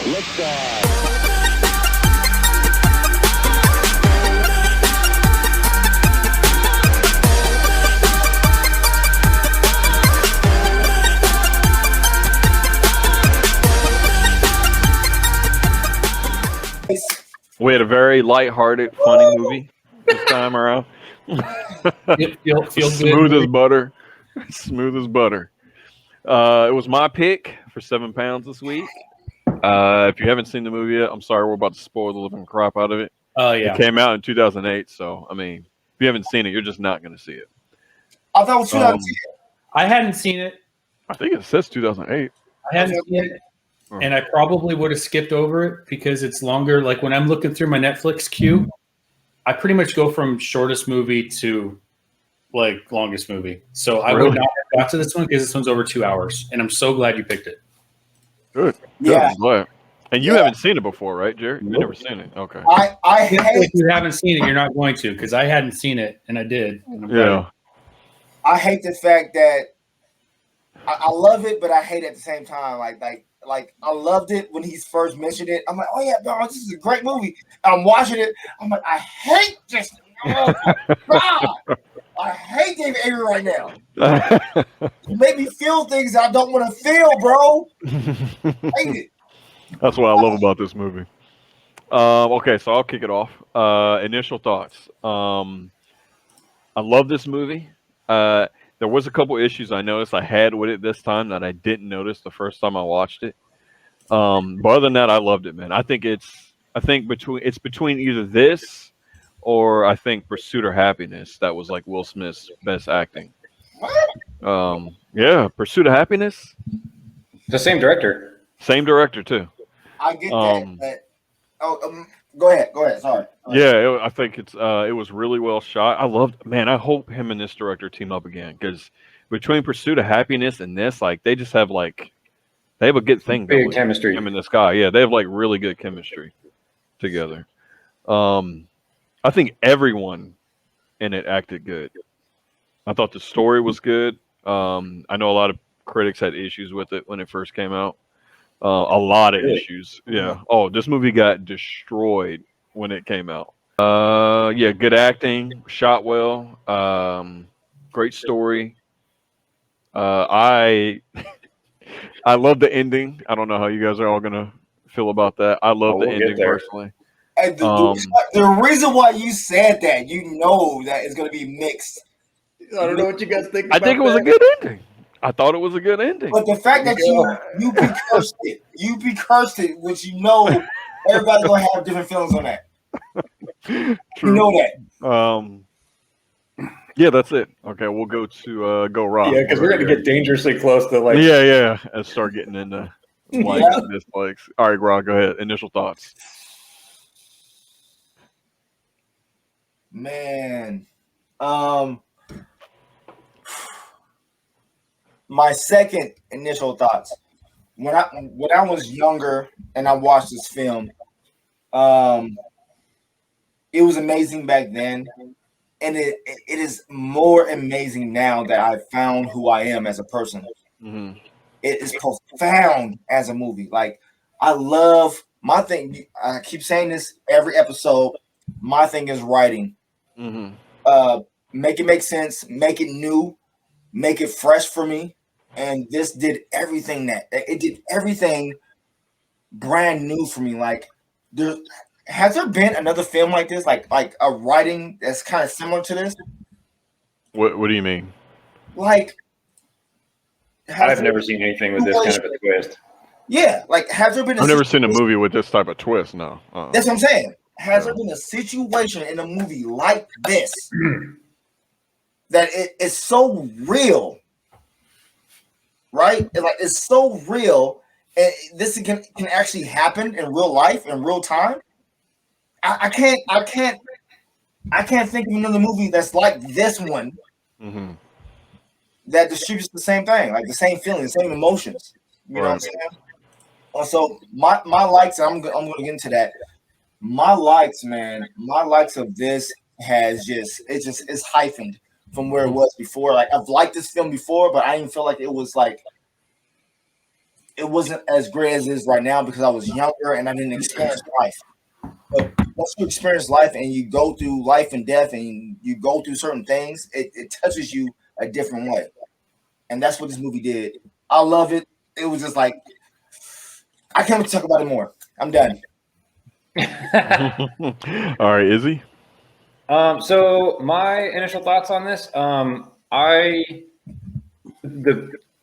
Liftoff. We had a very lighthearted, funny movie this time around. Feel Smooth good. as butter. Smooth as butter. It was my pick for £7 this week. If you haven't seen the movie yet, I'm sorry, we're about to spoil the living crap out of it. Oh It yeah. came out in 2008, so I mean, if you haven't seen it, you're just not going to see it. I thought it was 2010. I hadn't seen it. I think it says 2008. I hadn't seen it, and I probably would have skipped over it because it's longer. Like when I'm looking through my Netflix queue, I pretty much go from shortest movie to like longest movie. So I would not have got to this one because this one's over 2 hours, and I'm so glad you picked it. Good. Yeah. I'm glad. And you haven't seen it before, right, Jerry? You've never seen it. Okay. I If hate you haven't seen it, you're not going to because I hadn't seen it, and I did. And I'm glad. Yeah. I hate the fact that I love it, but I hate it at the same time. Like I loved it when he first mentioned it. I'm like, oh yeah, bro, this is a great movie. And I'm watching it. I'm like, I hate this. Oh my God. I hate David Avery right now. You make me feel things I don't want to feel, bro. I hate it. That's what I love about this movie. Okay, so I'll kick it off. Initial thoughts. I love this movie. There was a couple issues I noticed I had with it this time that I didn't notice the first time I watched it. But other than that, I loved it, man. I think it's between either this or I think Pursuit of Happiness. That was like Will Smith's best acting. Yeah, Pursuit of Happiness. The same director. Same director too. I get that. Go ahead. Sorry. Yeah, I think it was really well shot. I hope him and this director team up again because between Pursuit of Happiness and this, like they just have they have a good thing going. Chemistry. Him and this guy, yeah, they have like really good chemistry together. I think everyone in it acted good. I thought the story was good. I know a lot of critics had issues with it when it first came out. A lot of issues. Yeah. Oh, this movie got destroyed when it came out. Yeah, good acting, shot well, great story. I love the ending. I don't know how you guys are all gonna feel about that. I love the ending personally. And the reason why you said that, you know that it's gonna be mixed. I don't know what you guys think. I think it was a good ending. I thought it was a good ending. But the fact that you cursed it, which you know everybody's gonna have different feelings on that. True. You know that. Yeah, that's it. Okay, we'll go to go Rob. Yeah, because we're gonna get dangerously close to like. Yeah, and start getting into likes and dislikes. All right, Rob, go ahead. Initial thoughts. Man, my second initial thoughts when I was younger and I watched this film, it was amazing back then, and it is more amazing now that I found who I am as a person. Mm-hmm. It is profound as a movie. Like I love my thing. I keep saying this every episode. My thing is writing. Mm-hmm. Make it make sense, make it new, make it fresh for me. And this did everything it did everything brand new for me. Like has there been another film like this, like a writing that's kind of similar to this? What do you mean? Like I've never seen anything with this kind of a twist. Yeah, like has there been? I've never seen a movie with this type of twist. No, that's what I'm saying. Has there been a situation in a movie like this that it is so real, right? It's so real, and this can actually happen in real life in real time. I can't think of another movie that's like this one that distributes the same thing, like the same feeling, the same emotions. You know what I'm saying? So my likes, I'm going to get into that. My likes, man, my likes of this it's hyphened from where it was before. Like I've liked this film before, but I didn't feel like it was like it wasn't as great as it is right now because I was younger and I didn't experience life. But once you experience life and you go through life and death and you go through certain things, it touches you a different way. And that's what this movie did. I love it. It was just like, I can't wait to talk about it more. I'm done. All right, Izzy. So my initial thoughts on this, I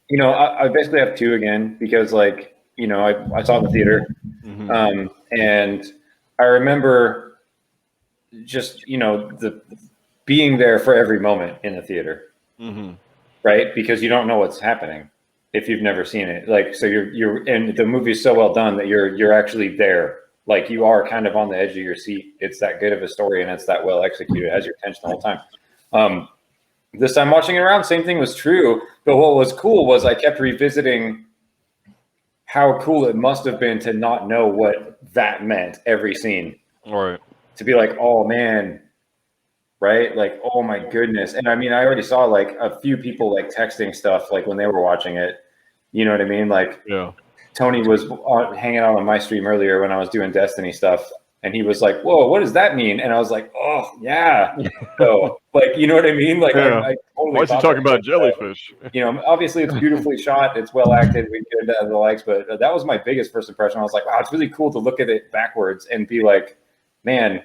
basically have two again because I saw it in the theater, and I remember just the being there for every moment in the theater, right? Because you don't know what's happening if you've never seen it. Like, so you're and the movie is so well done that you're actually there. Like, you are kind of on the edge of your seat. It's that good of a story and it's that well executed. It has your attention the whole time. This time watching it around, same thing was true. But what was cool was I kept revisiting how cool it must have been to not know what that meant every scene. Right. To be like, oh man, right? Like, oh my goodness. And I mean, I already saw like a few people like texting stuff like when they were watching it. You know what I mean? Like, yeah. Tony was hanging out on my stream earlier when I was doing Destiny stuff. And he was like, whoa, what does that mean? And I was like, oh, yeah. So, like, you know what I mean? Like, yeah. I totally why is he talking about jellyfish? Obviously it's beautifully shot. It's well acted. We get into the likes. But that was my biggest first impression. I was like, wow, it's really cool to look at it backwards and be like, man,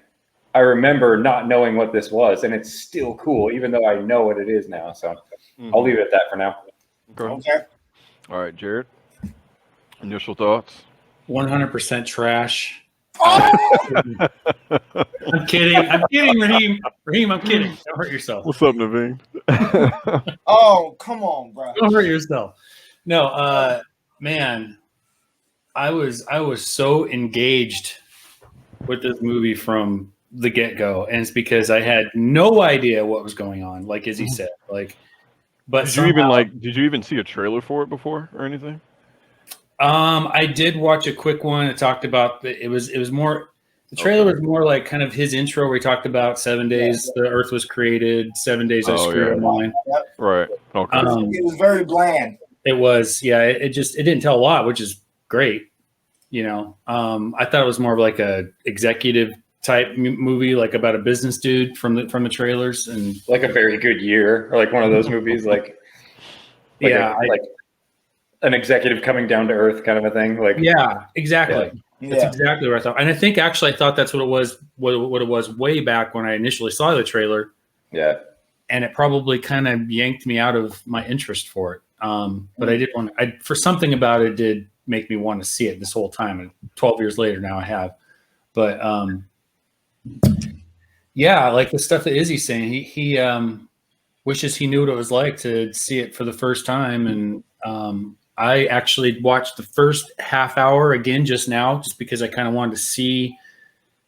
I remember not knowing what this was. And it's still cool, even though I know what it is now. So I'll leave it at that for now. Okay. All right, Jared. Initial thoughts? 100% trash. Oh! I'm kidding, Raheem. Raheem, I'm kidding. Don't hurt yourself. What's up, Naveen? Oh, come on, bro. Don't hurt yourself. No, man, I was so engaged with this movie from the get-go, and it's because I had no idea what was going on, like Izzy said. But did you even see a trailer for it before or anything? I did watch a quick one. It talked about it was more. The trailer was more like kind of his intro where he talked about 7 days the Earth was created, 7 days I screwed up mine. Right. Okay. It was very bland. It was, yeah. It didn't tell a lot, which is great. I thought it was more of like a executive type movie, like about a business dude from the trailers, and like A Very Good Year, or like one of those movies, like an executive coming down to earth kind of a thing. Like, yeah, exactly. Yeah. That's exactly what I thought. And I think actually I thought that's what it was, what it was way back when I initially saw the trailer. Yeah. And it probably kind of yanked me out of my interest for it. But I did for something about it did make me want to see it this whole time. And 12 years later now I have. But yeah, like the stuff that Izzy's saying, he wishes he knew what it was like to see it for the first time. And I actually watched the first half hour again just now, just because I kind of wanted to see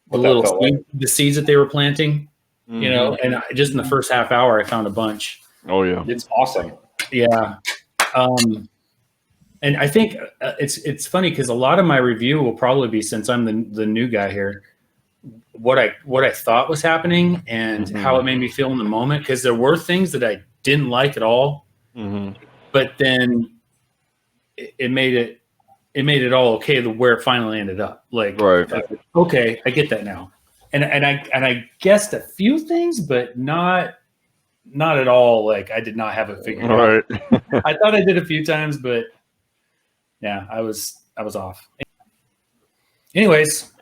the seeds that they were planting, and just in the first half hour, I found a bunch. Oh yeah. It's awesome. Yeah. And I think it's funny because a lot of my review will probably be, since I'm the new guy here, what I thought was happening and how it made me feel in the moment. Cause there were things that I didn't like at all, but then it made it all okay to where it finally ended up. Like, right. Okay, I get that now. And I guessed a few things, but not at all. Like, I did not have it figured out. I thought I did a few times, but yeah, I was off. Anyways,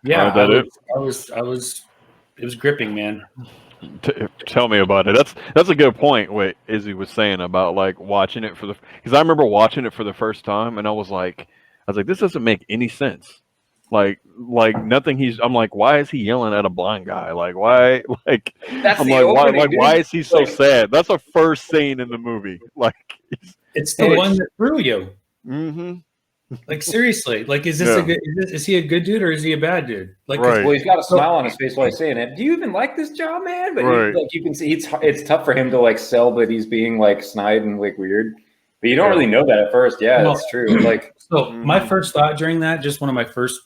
yeah, it was gripping, man. Tell me about it. That's a good point. What Izzy was saying about like watching it because I remember watching it for the first time and I was like, this doesn't make any sense. Like nothing. I'm like, why is he yelling at a blind guy? Like, why? Like, that's I'm like, why? Like, why is he so sad? That's the first scene in the movie. Like, it's the one that threw you. Mm-hmm. Like, seriously, like, is he a good dude or is he a bad dude? Like, right. Well, he's got a smile on his face while he's saying it. Do you even like this job, man? But you can see it's tough for him to like sell that he's being like snide and like weird. But you don't really know that at first. Yeah, that's true. Like, so my first thought during that, just one of my first,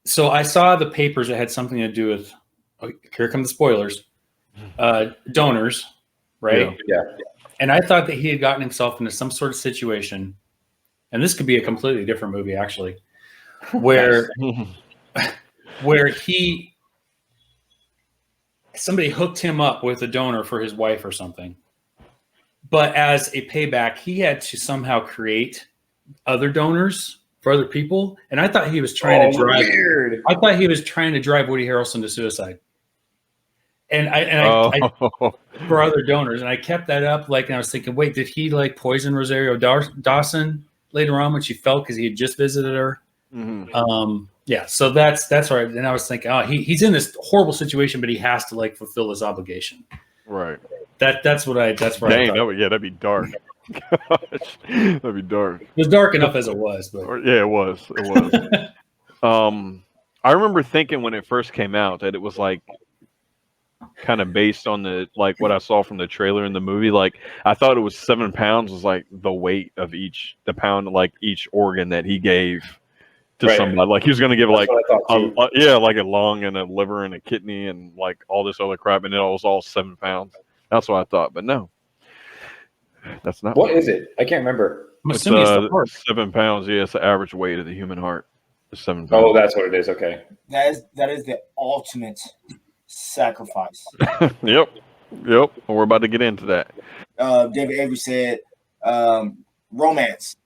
so I saw the papers that had something to do with, here come the spoilers, donors, right? Yeah. And I thought that he had gotten himself into some sort of situation, and this could be a completely different movie, actually, where somebody hooked him up with a donor for his wife or something. But as a payback, he had to somehow create other donors for other people. And I thought he was trying to drive. Weird. I thought he was trying to drive Woody Harrelson to suicide. And I for other donors, and I kept that up. Like, and I was thinking, wait, did he like poison Rosario Dawson later on when she fell because he had just visited her? Mm-hmm. Yeah, so that's right. And I was thinking, oh, he's in this horrible situation, but he has to like fulfill his obligation. Right. That's what I thought. That'd be dark. Gosh, that'd be dark. It was dark enough as it was, but yeah, it was. It was. I remember thinking when it first came out that it was like kind of based on the like what I saw from the trailer in the movie. Like I thought it was 7 pounds was like the weight of each organ that he gave to somebody. Like he was going to give like like a lung and a liver and a kidney and like all this other crap, and it was all 7 pounds. That's what I thought, but no, that's not. What is it? I can't remember. I'm assuming it's the heart. 7 pounds. Yeah, it's the average weight of the human heart. 7 pounds. Oh, that's what it is. Okay. That is the ultimate sacrifice. Yep. And we're about to get into that. David Avery said romance.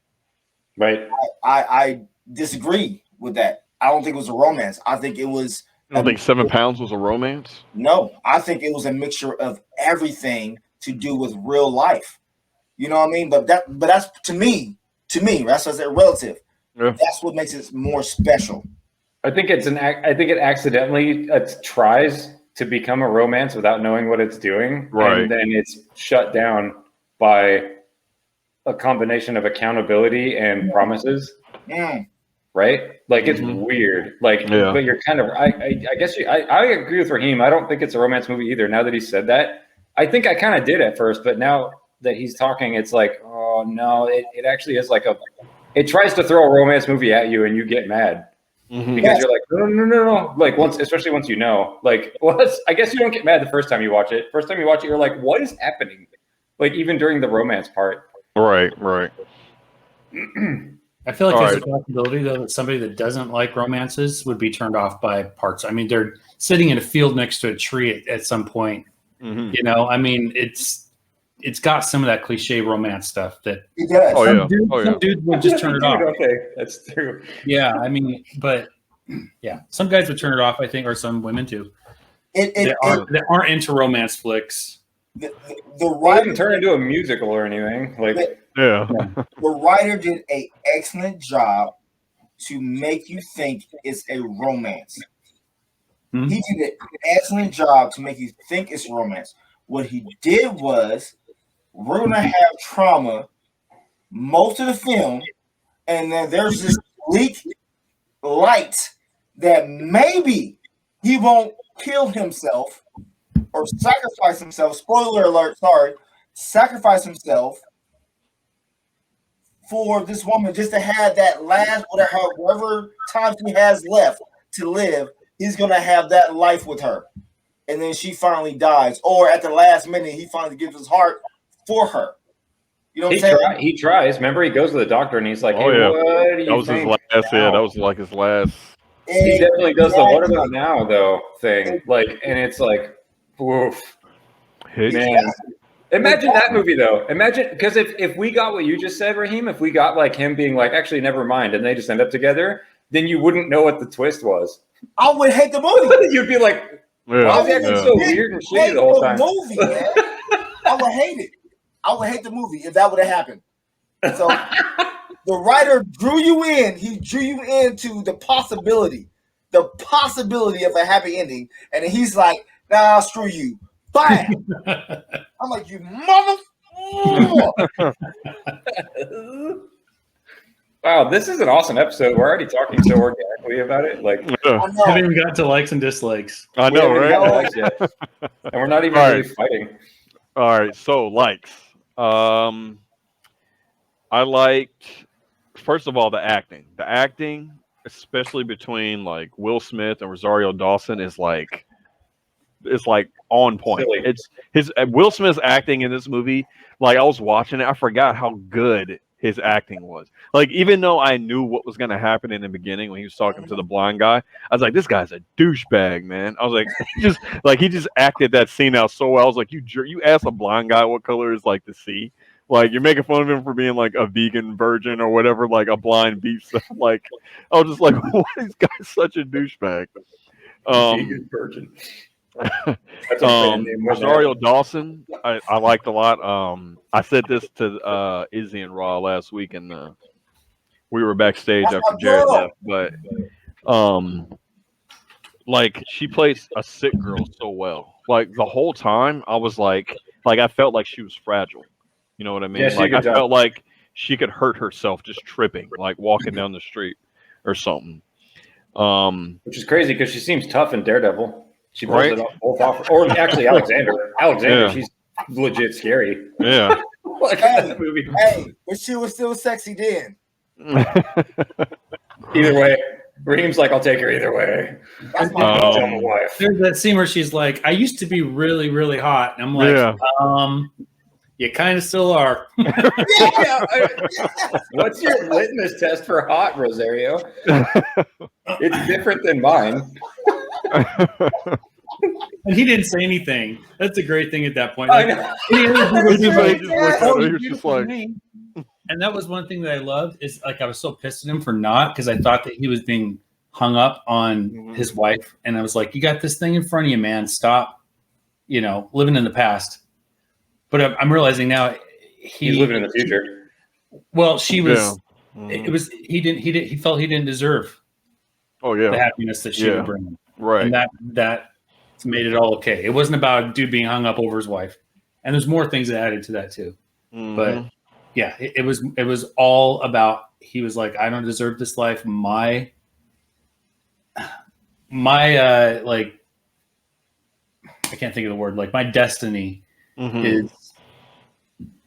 Right. I disagree with that. I don't think it was a romance. I think it was. You don't think 7 pounds was a romance? No, I think it was a mixture of everything to do with real life. You know what I mean? But that's to me, that's what's relative. Yeah. That's what makes it more special. I think it accidentally tries to become a romance without knowing what it's doing. Right. And then it's shut down by a combination of accountability and promises. Mm. Right? Like it's weird. Like, but you're kind of, I guess I agree with Raheem. I don't think it's a romance movie either. Now that he said that, I think I kind of did at first, but now that he's talking, it's like, oh no, it actually is like it tries to throw a romance movie at you and you get mad because you're like, no. Like especially once you know, like, well, I guess you don't get mad the first time you watch it. First time you watch it, you're like, what is happening? Like even during the romance part. Right. I feel like there's a possibility, though, that somebody that doesn't like romances would be turned off by parts. I mean, they're sitting in a field next to a tree at some point. Mm-hmm. You know, I mean, it's got some of that cliche romance stuff that it does. Some dudes would just turn it off. Okay, that's true. Yeah, I mean, but yeah, some guys would turn it off, I think, or some women too. That aren't into romance flicks. The writer didn't turn into a musical or anything. Like the writer did an excellent job to make you think it's a romance. Mm-hmm. He did an excellent job to make you think it's romance. What he did was, we're gonna have trauma most of the film, and then there's this bleak light that maybe he won't kill himself or sacrifice himself. Spoiler alert, sorry. Sacrifice himself for this woman just to have that last, whatever time he has left to live, he's going to have that life with her. And then she finally dies. Or at the last minute, he finally gives his heart for her. You know what I'm saying? He tries. Remember, he goes to the doctor and he's like, hey, what do you think? That was like his last. He definitely does the what about now, though, thing. Like, and it's like, woof. Man. Imagine that movie, though. Imagine, because if we got what you just said, Raheem, if we got like him being like, actually, never mind, and they just end up together, then you wouldn't know what the twist was. I would hate the movie. You'd be like, why is he acting so weird and shitty the whole time? Movie, man. I would hate it. I would hate the movie if that would have happened. So the writer drew you in. He drew you into the possibility of a happy ending. And then he's like, nah, screw you. Bam! I'm like, you mother. Wow, this is an awesome episode. We're already talking so organically about it. Like, haven't even got to likes and dislikes. I know, right? And we're not even really fighting. All right, so likes. I liked, first of all, the acting. The acting, especially between like Will Smith and Rosario Dawson, is like is like on point. Silly. It's his Will Smith's acting in this movie. Like I was watching it, I forgot how good his acting was. Like even though I knew what was going to happen in the beginning when he was talking to the blind guy, I was like, this guy's a douchebag, man. I was like, he just acted that scene out so well. I was like, you asked a blind guy what color is like the sea. Like you're making fun of him for being like a vegan virgin or whatever, like a blind beef. Like I was just like, why is this guy such a douchebag? Vegan virgin. That's a fan name. Rosario Dawson, I liked a lot. I said this to Izzy and Raw last week, and we were backstage That's after my Jared girl. left. But like she plays a sick girl so well. Like the whole time, I was like I felt like she was fragile. You know what I mean? Yeah, she did a Like good I job. felt like she could hurt herself just tripping, like walking down the street or something. Which is crazy because she seems tough in Daredevil. She pulls Right? it both off. Or actually, Alexander. Yeah. She's legit scary. Yeah. Like Hey, that movie. hey, but she was still sexy then. Either way, Reem's like, I'll take her either way. That's my Tell girl. my wife. There's that scene where she's like, I used to be really, really hot. And I'm like, Yeah. You kind of still are. Yeah. What's your litmus test for hot, Rosario? It's different than mine. And he didn't say anything. That's a great thing at that point. I Like, know. any other dude would be He like, just looked at "Oh, her, you're he was just beautiful to like- me." And that was one thing that I loved is like I was so pissed at him for not because I thought that he was being hung up on Mhm. his wife, and I was like, "You got this thing in front of you, man. Stop, living in the past." But I'm realizing now He's living in the future. Well, she was. Yeah. It was he felt he didn't deserve Oh the yeah. happiness that she Yeah. would bring him. Right. And that made it all okay. It wasn't about a dude being hung up over his wife. And there's more things that added to that too. Mhm. But yeah, it was all about he was like, I don't deserve this life. My like I can't think of the word, like my destiny Mhm. is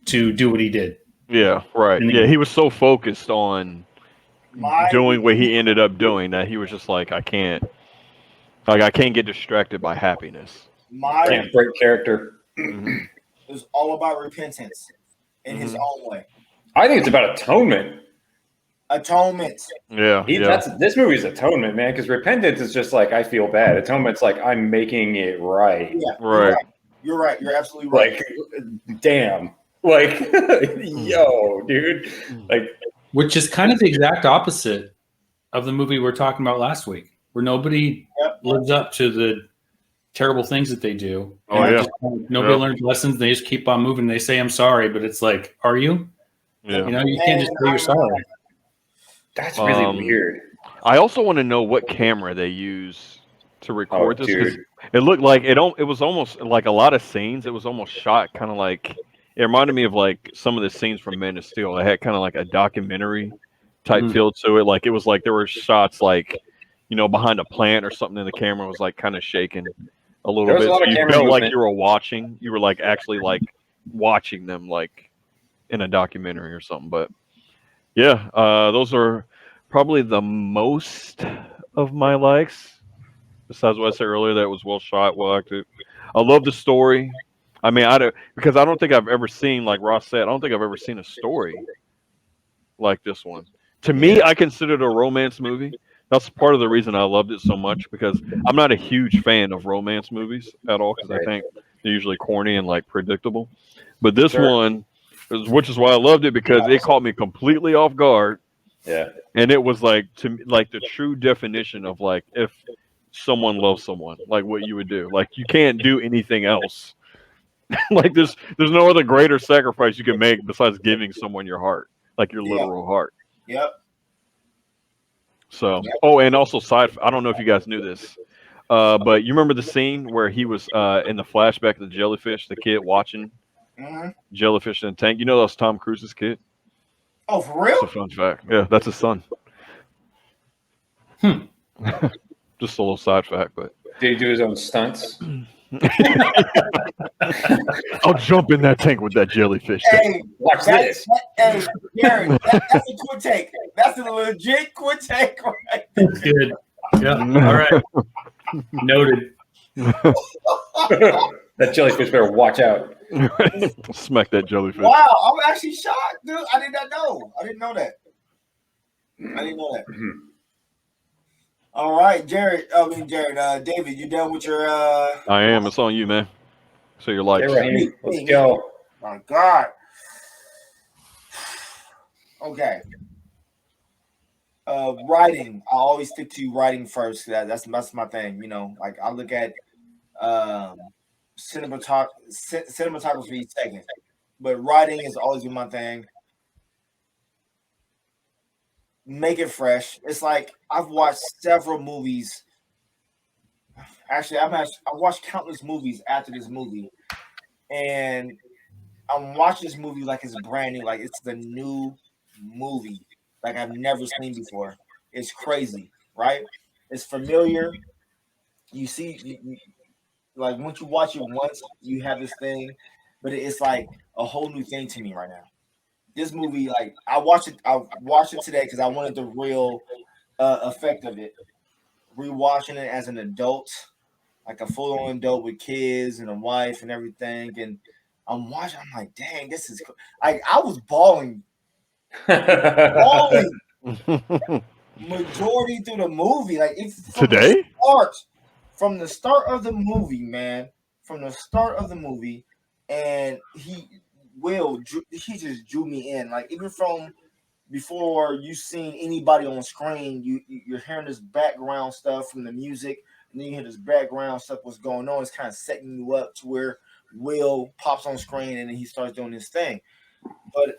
to do what he did. Yeah. Right. And Yeah. He was so focused on My- doing what he ended up doing that he was just like, I can't get distracted by happiness. My Can't break character. Mhm. it was all about repentance in his own way. I think it's about atonement. Atonement. Yeah. Yeah. This movie's atonement, man, because repentance is just like I feel bad. Atonement's like I'm making it right. Yeah. Right. You're right. You're absolutely right. Like, damn. Like, yo, dude. Like, Which is kind of the exact opposite of the movie we were talking about last week, where nobody Yep. lives up to the terrible things that they do. Oh, And yeah. nobody Yep. learns lessons. They just keep on moving. They say, I'm sorry, but it's like, are you? Yeah. You can't just say you're sorry. that's really Um, weird. I also want to know what camera they use to record Oh, this. 'Cause dude. it looked like it was almost like a lot of scenes. It was almost shot kind of like it reminded me of like some of the scenes from Man of Steel. It had kind of like a documentary type Mhm. feel to it. Like it was like there were shots like behind a plant or something, and the camera was like kind of shaking a little There was bit. a lot So of you camera felt like movement. you were watching. You were like actually like watching them like in a documentary or something. But yeah, those are probably the most of my likes. Besides what I said earlier, that was well shot, well acted. I love the story. I mean, because I don't think I've ever seen, like Ross said, I don't think I've ever seen a story like this one. To me, I consider it a romance movie. That's part of the reason I loved it so much because I'm not a huge fan of romance movies at all because I Right. think they're usually corny and like predictable. But this Sure. one, which is why I loved it because it caught me completely off guard. Yeah. And it was like to me, like the true definition of like if someone loves someone, like what you would do. Like you can't do anything else. Like there's no other greater sacrifice you can make besides giving someone your heart, like your Yeah. literal heart. Yep. So and also I don't know if you guys knew this, but you remember the scene where he was in the flashback of the jellyfish, the kid watching hmm jellyfish in a tank. You know that was Tom Cruise's kid. Oh, for It's real? a fun fact. Yeah, that's his son. Just a little side fact, but Did he do his own stunts? I'll jump in that tank with that jellyfish. Hey, Watch this. hey, Gary, that's a quick take. That's a legit quick take, right? That's good. Yeah. All right. Noted. That jellyfish better watch out. Smack that jellyfish. Wow, I'm actually shocked, dude. I did not know. I didn't know that. All right, Jared. David, you done with your? I am. It's on you, man. So your likes. Okay, Raheem, let's go. My God. Okay. Writing. I always stick to writing first. That's my thing. You know, like I look at cinematography second, but writing has always been my thing. Make it fresh. It's like I've watched several movies. Actually, I've watched countless movies after this movie, and I'm watching this movie like it's brand new, like it's the new movie, like I've never seen before. It's crazy, right? It's familiar. You see, like once you watch it once, you have this thing, but it's like a whole new thing to me right now. This movie, like I watched it today because I wanted the real effect of it. Rewatching it as an adult, like a full-on adult with kids and a wife and everything, and I'm watching. I'm like, dang, this is like I was bawling majority through the movie. Like Today? From the start of the movie, man. From the start of the movie, and he just drew me in. Like even from before you seen anybody on screen, you're hearing this background stuff from the music, and then you hear this background stuff. What's going on? It's kind of setting you up to where Will pops on screen and then he starts doing his thing. But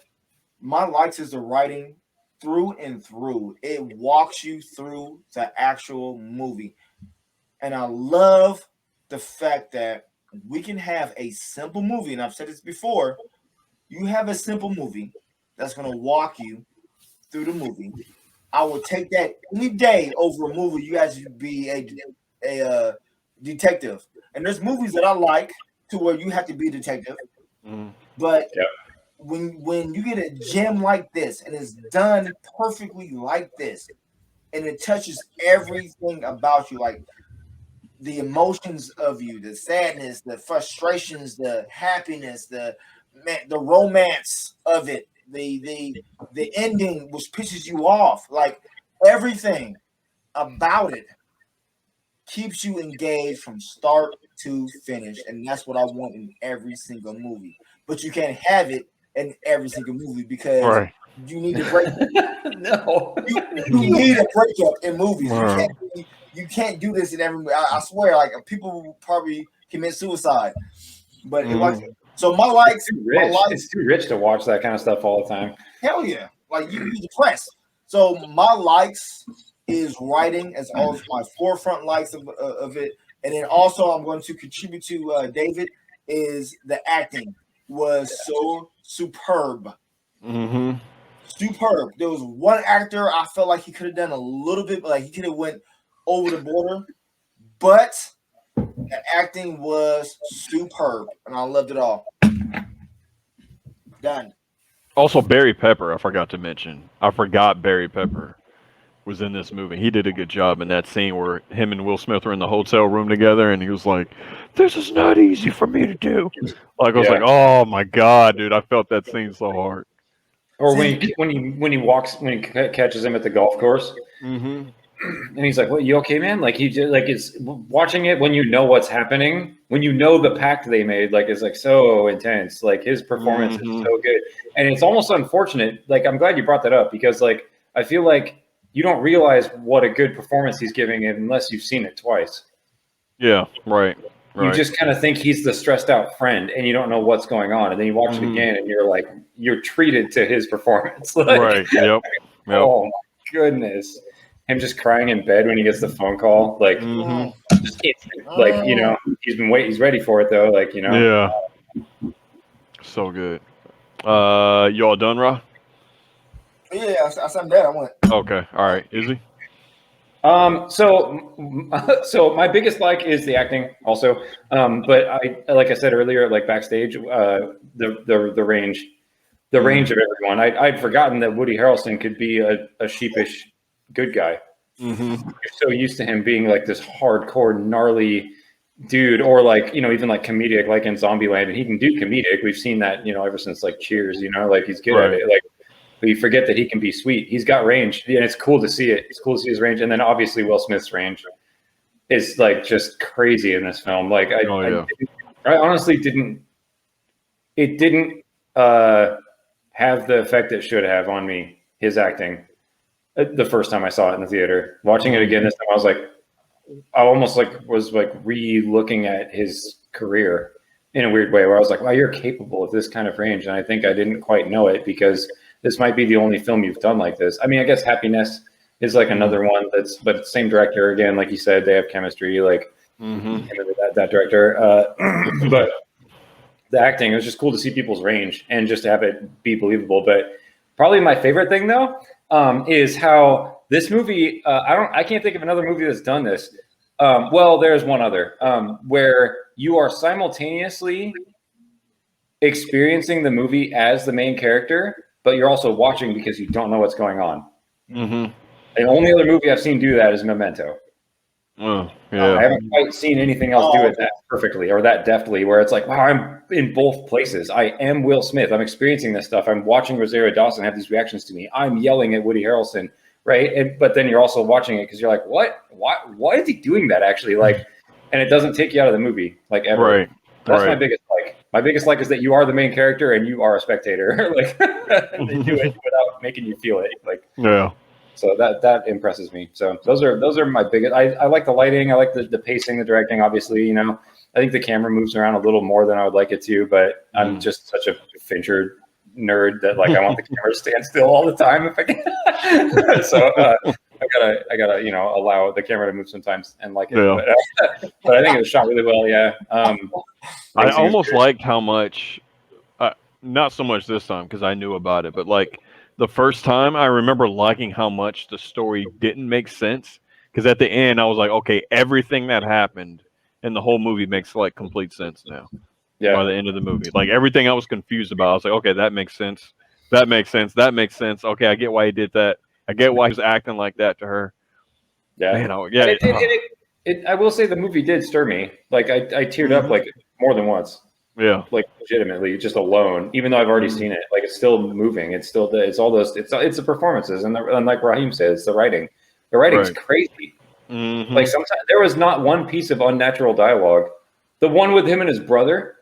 my likes is the writing through and through. It walks you through the actual movie. And I love the fact that we can have a simple movie, and I've said this before, you have a simple movie that's going to walk you through the movie. I will take that any day over a movie you guys should be a detective. And there's movies that I like to where you have to be a detective. But when you get a gem like this and it's done perfectly like this, and it touches everything about you, like the emotions of you, the sadness, the frustrations, the happiness, the romance of it, the ending which pisses you off, like everything about it keeps you engaged from start to finish, and that's what I want in every single movie. But you can't have it in every single movie because you need a break. No, you need a breakup in movies. You can't do this in every movie. I swear, like people will probably commit suicide. But so my likes, it's too rich to watch that kind of stuff all the time. Hell yeah, like you're depressed. So my likes is writing as always my forefront likes of it, and then also I'm going to contribute to David is the acting was so superb. Superb. There was one actor I felt like he could have done a little bit, like he could have went over the border, but the acting was superb, and I loved it all. Done. Also, Barry Pepper, I forgot to mention. I forgot Barry Pepper was in this movie. He did a good job in that scene where him and Will Smith were in the hotel room together, and he was like, "This is not easy for me to do." Like I was like, "Oh my god, dude!" I felt that scene so hard. Or when he catches him at the golf course, and he's like, "What? You okay, man?" Like he just like it's watching it when you know what's happening, when you know the pact they made, like it's like so intense. Like his performance is so good, and it's almost unfortunate. Like I'm glad you brought that up because like I feel like you don't realize what a good performance he's giving unless you've seen it twice. Yeah, right. You just kind of think he's the stressed out friend and you don't know what's going on. And then you watch it again and you're like, you're treated to his performance. Like, right. Yep. Oh my goodness. Him just crying in bed when he gets the phone call. Like, like, you know, he's ready for it though. Like, you know. Yeah. So good. You all done, Ra? Yeah, I said that. I went. Okay. All right. Izzy? So my biggest like is the acting also. But like I said earlier, like backstage, the range of everyone. I'd forgotten that Woody Harrelson could be a sheepish good guy. You're so used to him being like this hardcore, gnarly, dude, or like, you know, even like comedic, like in Zombieland, and he can do comedic. We've seen that, you know, ever since like Cheers, you know, like he's good at it. Like, but you forget that he can be sweet. He's got range, and it's cool to see it. It's cool to see his range, and then obviously Will Smith's range is like just crazy in this film. Like, I honestly didn't. It didn't have the effect it should have on me. His acting, the first time I saw it in the theater. Watching it again this time, I was like, I almost was re-looking at his career in a weird way, where I was like, wow, you're capable of this kind of range. And I think I didn't quite know it, because this might be the only film you've done like this. I mean, I guess Happiness is like another one but same director again, like you said, they have chemistry, like that director. But the acting, it was just cool to see people's range and just to have it be believable. But probably my favorite thing though, is how this movie, I can't think of another movie that's done this. Well, there's one other, where you are simultaneously experiencing the movie as the main character, but you're also watching because you don't know what's going on. The only other movie I've seen do that is Memento. I haven't quite seen anything else do it that perfectly or that deftly, where it's like, wow, I'm in both places. I am Will Smith. I'm experiencing this stuff. I'm watching Rosario Dawson have these reactions to me. I'm yelling at Woody Harrelson, right? But then you're also watching it because you're like, what? Why is he doing that actually? Like, and it doesn't take you out of the movie, like, ever. Right. That's my biggest like. My biggest like is that you are the main character and you are a spectator. Like, they do it without making you feel it. Like, yeah. So that impresses me. So those are my biggest. I like the lighting. I like the pacing, the directing. Obviously, you know, I think the camera moves around a little more than I would like it to. But I'm just such a Fincher nerd that like I want the camera to stand still all the time if I can. So I gotta you know, allow the camera to move sometimes and like it. Yeah. But I think it was shot really well. Yeah. I almost liked how much. Not so much this time because I knew about it, but like. The first time, I remember liking how much the story didn't make sense, because at the end I was like, okay, everything that happened in the whole movie makes like complete sense now. Yeah. By the end of the movie, like everything I was confused about, I was like, okay, that makes sense. That makes sense. That makes sense. Okay, I get why he did that. I get why he was acting like that to her. Yeah, man, I will say the movie did stir me. Like I teared up like more than once. Yeah, like legitimately, just alone. Even though I've already seen it, like it's still moving. It's still it's all those. It's the performances, and like Raheem says, the writing. The writing's crazy. Like sometimes there was not one piece of unnatural dialogue. The one with him and his brother.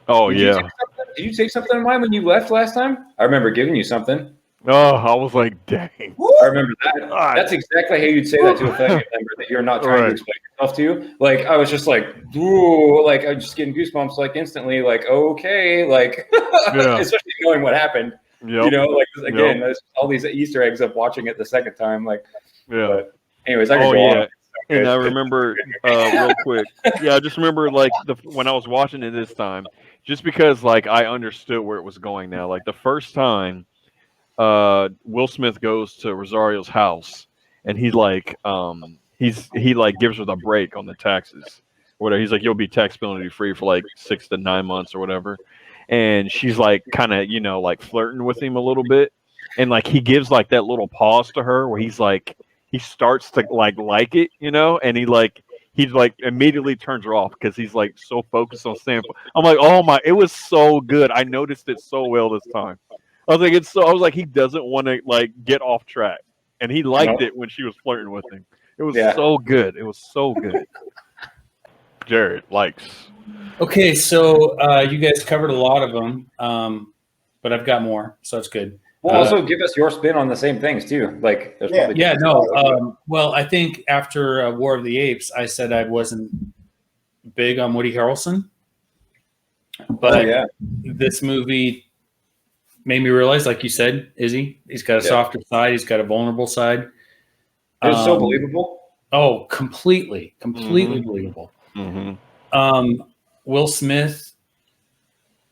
Oh yeah. Did you take something of mine when you left last time? I remember giving you something. Oh, I was like, dang. I remember that. That's exactly how you'd say that to a family member that you're not trying to explain yourself to. Like, I was just like, ooh, like, I'm just getting goosebumps, like, instantly, like, okay, like, especially knowing what happened. You know, like, again, there's all these Easter eggs of watching it the second time. Like, but anyways, I could go on. And I remember, real quick, I just remember, like, when I was watching it this time, just because, like, I understood where it was going now. Like, the first time, Will Smith goes to Rosario's house, and he's like, he like gives her the break on the taxes, or whatever. He's like, you'll be tax penalty free for like 6 to 9 months or whatever. And she's like, kind of, you know, like flirting with him a little bit, and like he gives like that little pause to her where he's like, he starts to like it, you know, and he like immediately turns her off because he's like so focused on saying. I'm like, oh my, it was so good. I noticed it so well this time. I was like, I was like, he doesn't want to like get off track, and he liked it when she was flirting with him. It was so good. It was so good. Jared likes. Okay, so you guys covered a lot of them, but I've got more, so it's good. Well, also give us your spin on the same things too. Like, well, I think after War of the Apes, I said I wasn't big on Woody Harrelson, but this movie made me realize, like you said, Izzy, he's got a softer side. He's got a vulnerable side. It's so believable. Oh, completely believable. Will Smith,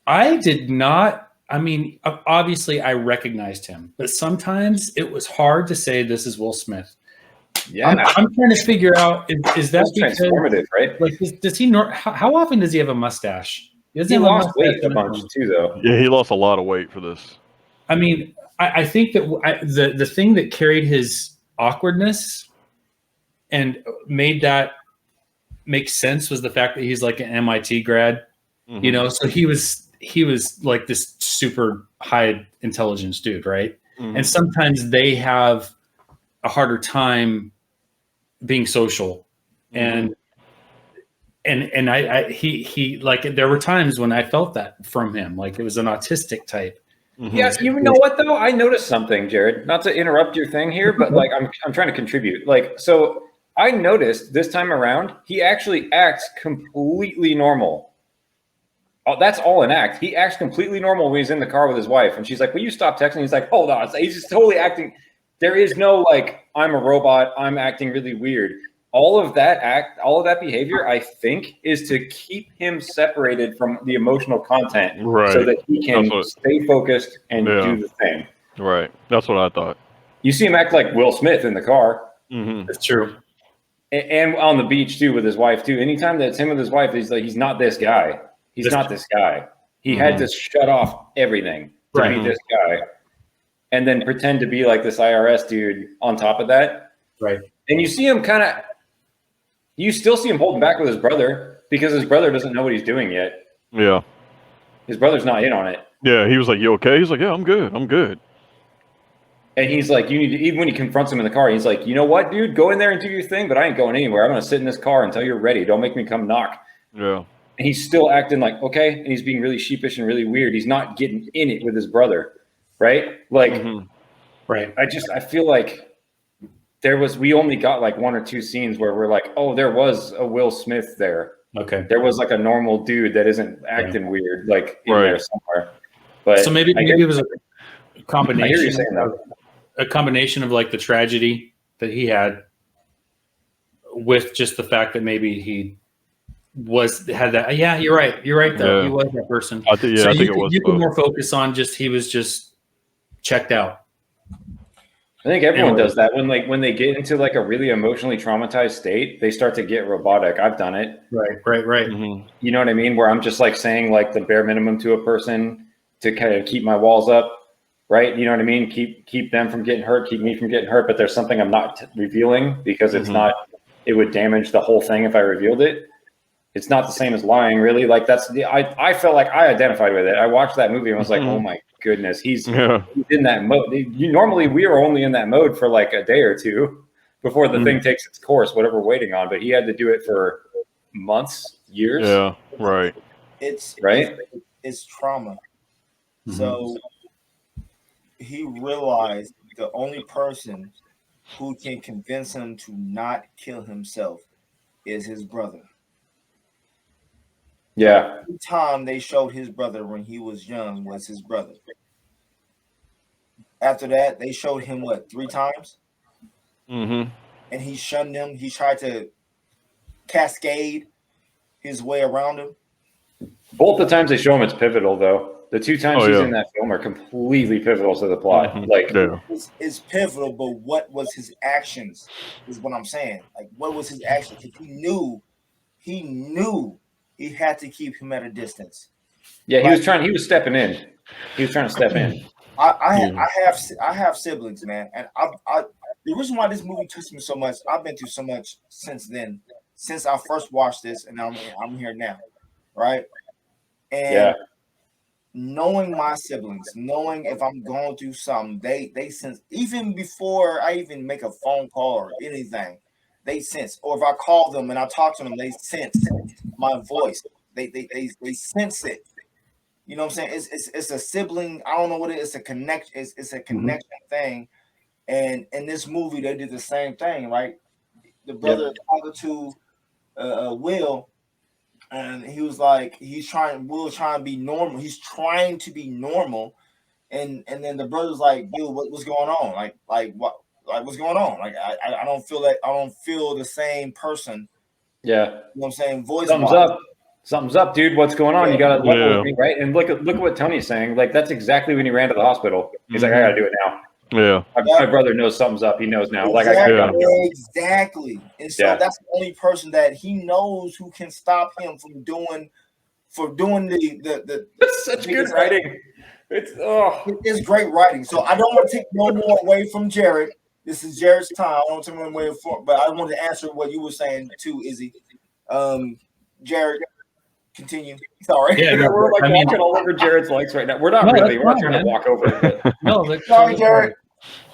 I did not. I mean, obviously, I recognized him, but sometimes it was hard to say this is Will Smith. Yeah, I'm trying to figure out is that transformative, right? Like, does he? How often does he have a mustache? He lost weight a bunch too, though. Yeah, he lost a lot of weight for this. I mean, I think that the thing that carried his awkwardness and made that make sense was the fact that he's like an MIT grad, Mhm. you know, so he was like this super high intelligence dude, right? Mhm. And sometimes they have a harder time being social, Mhm. and he like there were times when I felt that from him, like it was an autistic type. Mhm. Yes, you know what though? I noticed something, Jared. Not to interrupt your thing here, but like I'm trying to contribute. Like, so I noticed this time around, he actually acts completely normal. Oh, that's all an act. He acts completely normal when he's in the car with his wife, and she's like, "Will you stop texting?" He's like, "Hold on." He's just totally acting. There is no like, "I'm a robot. I'm acting really weird." All of that behavior, I think, is to keep him separated from the emotional content, so Right. that he can stay focused and Yeah. do the thing. Right. That's what I thought. You see him act like Will Smith in the car, Mhm. That's true. and on the beach too with his wife too. Anytime that's him with his wife, he's like, he's not this guy. He's not this guy. He had to shut off everything to be this guy, and then pretend to be like this IRS dude on top of that. Right. And you see him you still see him holding back with his brother because his brother doesn't know what he's doing yet. Yeah. His brother's not in on it. Yeah. He was like, "You okay?" He's like, "Yeah, I'm good. I'm good." And he's like, you need to, even when he confronts him in the car, he's like, "You know what, dude? Go in there and do your thing, but I ain't going anywhere. I'm going to sit in this car until you're ready. Don't make me come knock." Yeah. And he's still acting like, okay. And he's being really sheepish and really weird. He's not getting in it with his brother. Right. Like, Right. I feel like we only got like one or two scenes where we're like, oh, there was a Will Smith there. Okay. There was like a normal dude that isn't acting weird, like in there somewhere. But so maybe it was a combination. I hear you saying that. A combination of like the tragedy that he had with just the fact that maybe he had that. Yeah, you're right. You're right though. Yeah. He was that person. I think it was. You can more focus on just he was just checked out. I think everyone does that when they get into like a really emotionally traumatized state, they start to get robotic. I've done it. Right. Mhm. You know what I mean? Where I'm just like saying like the bare minimum to a person to kind of keep my walls up, right? You know what I mean? Keep them from getting hurt, keep me from getting hurt, but there's something I'm not revealing because it's not. It would damage the whole thing if I revealed it. It's not the same as lying, really. Like I felt like I identified with it. I watched that movie and was like, oh my goodness, he's in that mode. Normally we are only in that mode for like a day or two before the thing takes its course, whatever we're waiting on. But he had to do it for months, years. Yeah, right. It's trauma. So he realized the only person who can convince him to not kill himself is his brother. Yeah. Every time they showed his brother when he was young was his brother. After that, they showed him 3 times? Mm-hmm. And he shunned them. He tried to cascade his way around him. Both the times they show him, it's pivotal, though. The 2 times he's in that film are completely pivotal to the plot. It's pivotal, but what was his actions is what I'm saying. Like, what was his actions? Because he knew he had to keep him at a distance. Yeah, he was stepping in. He was trying to step in. I have siblings, man, and I the reason why this movie touched me so much, I've been through so much since then, since I first watched this, and I'm here now, right? And knowing my siblings, knowing if I'm going through something, they sense, even before I even make a phone call or anything, they sense. Or if I call them and I talk to them, they sense my voice. They sense it. You know what I'm saying? It's a sibling. I don't know what it is. It's a connect. It's a connection thing. And in this movie, they did the same thing, right? The brother talking to Will, and he was like, Will trying to be normal. He's trying to be normal, and then the brother's like, Will, what's going on? Like what? Like what's going on? Like I don't feel that. I don't feel the same person. Yeah, you know what I'm saying? Voice. Something's up, dude. What's going on? You got to level with me, right? And look at what Tony's saying. Like that's exactly when he ran to the hospital. He's like, I got to do it now. Yeah, my brother knows something's up. He knows now. Exactly. Like I got to exactly. And so that's the only person that he knows who can stop him from doing the. That's such good writing. It's great writing. So I don't want to take no more away from Jared. This is Jared's time. I don't want to take no away from, but I wanted to answer what you were saying too, Izzy. Jared, continue. Sorry. Yeah, no, we're like I mean, walking all over Jared's legs right now. We're not No, really. that's We're not fine, trying to man. walk over it. But no, that's Sorry, Jared.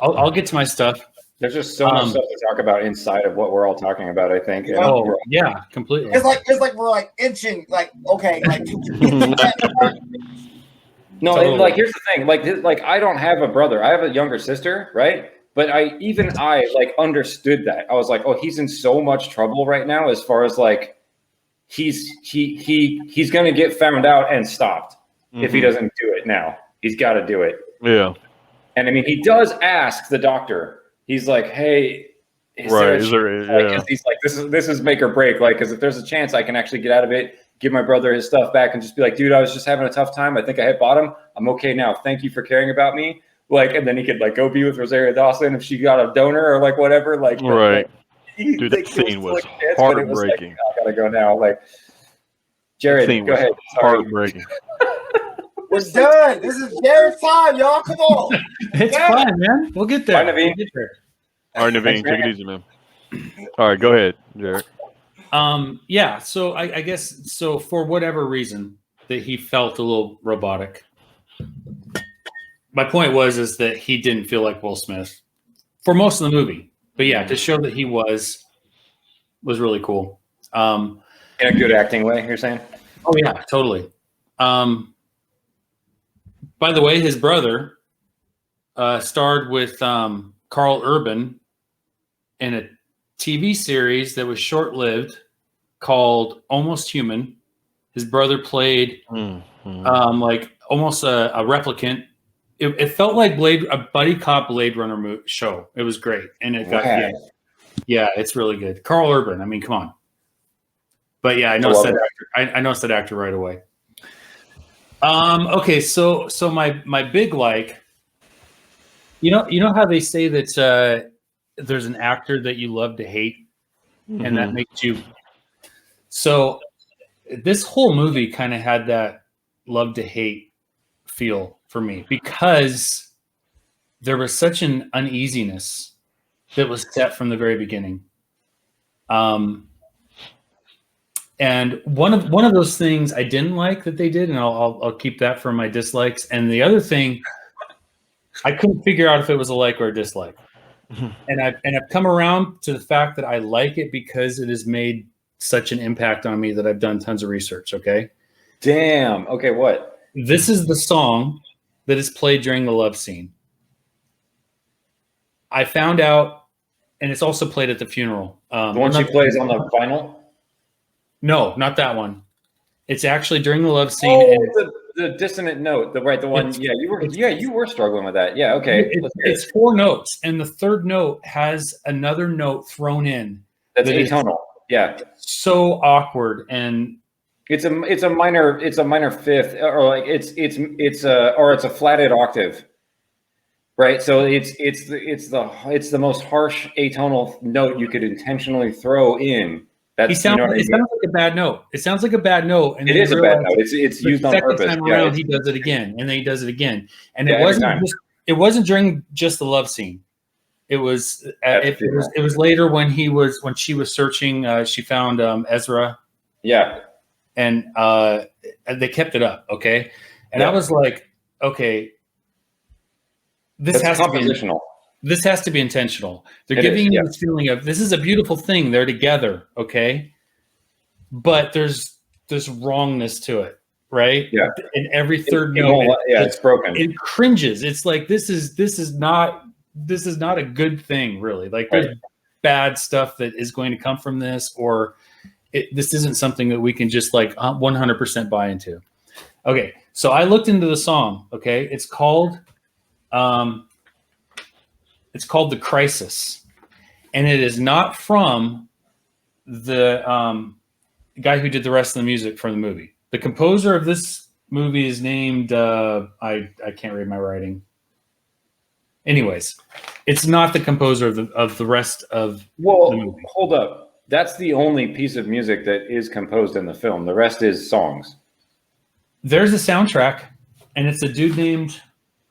I'll get to my stuff. there's just so much stuff to talk about inside of what we're all talking about, I think. And Oh, yeah, completely. It's like we're like inching. Like, okay, like no, Totally. and like here's the thing. Like I don't have a brother. I have a younger sister, right? But I like understood that. I was like, oh, he's in so much trouble right now as far as like he's gonna get found out and stopped if he doesn't do it now. He's got to do it. Yeah. And I mean, he does ask the doctor. He's like, "Hey, he's like, this is make or break. Like, because if there's a chance I can actually get out of it, give my brother his stuff back, and just be like, dude, I was just having a tough time. I think I hit bottom. I'm okay now. Thank you for caring about me. Like, and then he could like go be with Rosario Dawson if she got a donor or like whatever. Like, right. Dude, that scene was heartbreaking. I gotta go now. Like, Jared, go ahead. Sorry. Heartbreaking. we're done. This is Jared's time, y'all. Come on. It's fine, man. We'll get there. Bye, Naveen. We'll get there. All right, Naveen, take it easy, man. All right, go ahead, Jared. Yeah. So I guess so for whatever reason that he felt a little robotic. My point is that he didn't feel like Will Smith for most of the movie. But yeah, to show that he was really cool. In a good acting way, you're saying? Oh yeah, totally. By the way, his brother starred with Carl Urban in a TV series that was short-lived called Almost Human. His brother played like almost a replicant. It felt like a buddy cop Blade Runner show. It was great, and it got yeah, it's really good. Carl Urban. I mean, come on. But yeah, I noticed that actor. I noticed that actor right away. Okay, so my big like, you know how they say that there's an actor that you love to hate, and that makes you. So this whole movie kind of had that love to hate feel for me because there was such an uneasiness that was set from the very beginning. And one of those things I didn't like that they did, and I'll keep that for my dislikes. And the other thing, I couldn't figure out if it was a like or a dislike. And I've come around to the fact that I like it because it has made such an impact on me that I've done tons of research. Okay. Damn. Okay. What? This is the song that is played during the love scene. I found out, and it's also played at the funeral. The one she plays on the vinyl? No, not that one. It's actually during the love scene. Oh, and the dissonant note. The one. You were struggling with that. Yeah. Okay. It's 4 notes, and the third note has another note thrown in. That's atonal. Yeah. So awkward, and it's a minor fifth, or like it's a flatted octave. Right, so it's the most harsh atonal note you could intentionally throw in. It sounds like a bad note. It sounds like a bad note, and it is a bad note. It's used on purpose. Second time around, he does it again, and then he does it again, and it wasn't during just the love scene. It was it was later when she was searching. She found Ezra. Yeah, and they kept it up. Okay, and I was like, okay. This has to be intentional. They're giving you this feeling of this is a beautiful thing. They're together, okay? But there's wrongness to it, right? Yeah. In every third note, it's broken. It cringes. It's like this is not a good thing, really. Like there's bad stuff that is going to come from this, or this isn't something that we can just like 100% buy into. Okay, so I looked into the song. Okay, it's called The Crisis, and it is not from the guy who did the rest of the music for the movie. The composer of this movie is named I can't read my writing. Anyways, it's not the composer of the rest of the movie. Hold up. That's the only piece of music that is composed in the film. The rest is songs. There's a soundtrack, and it's a dude named,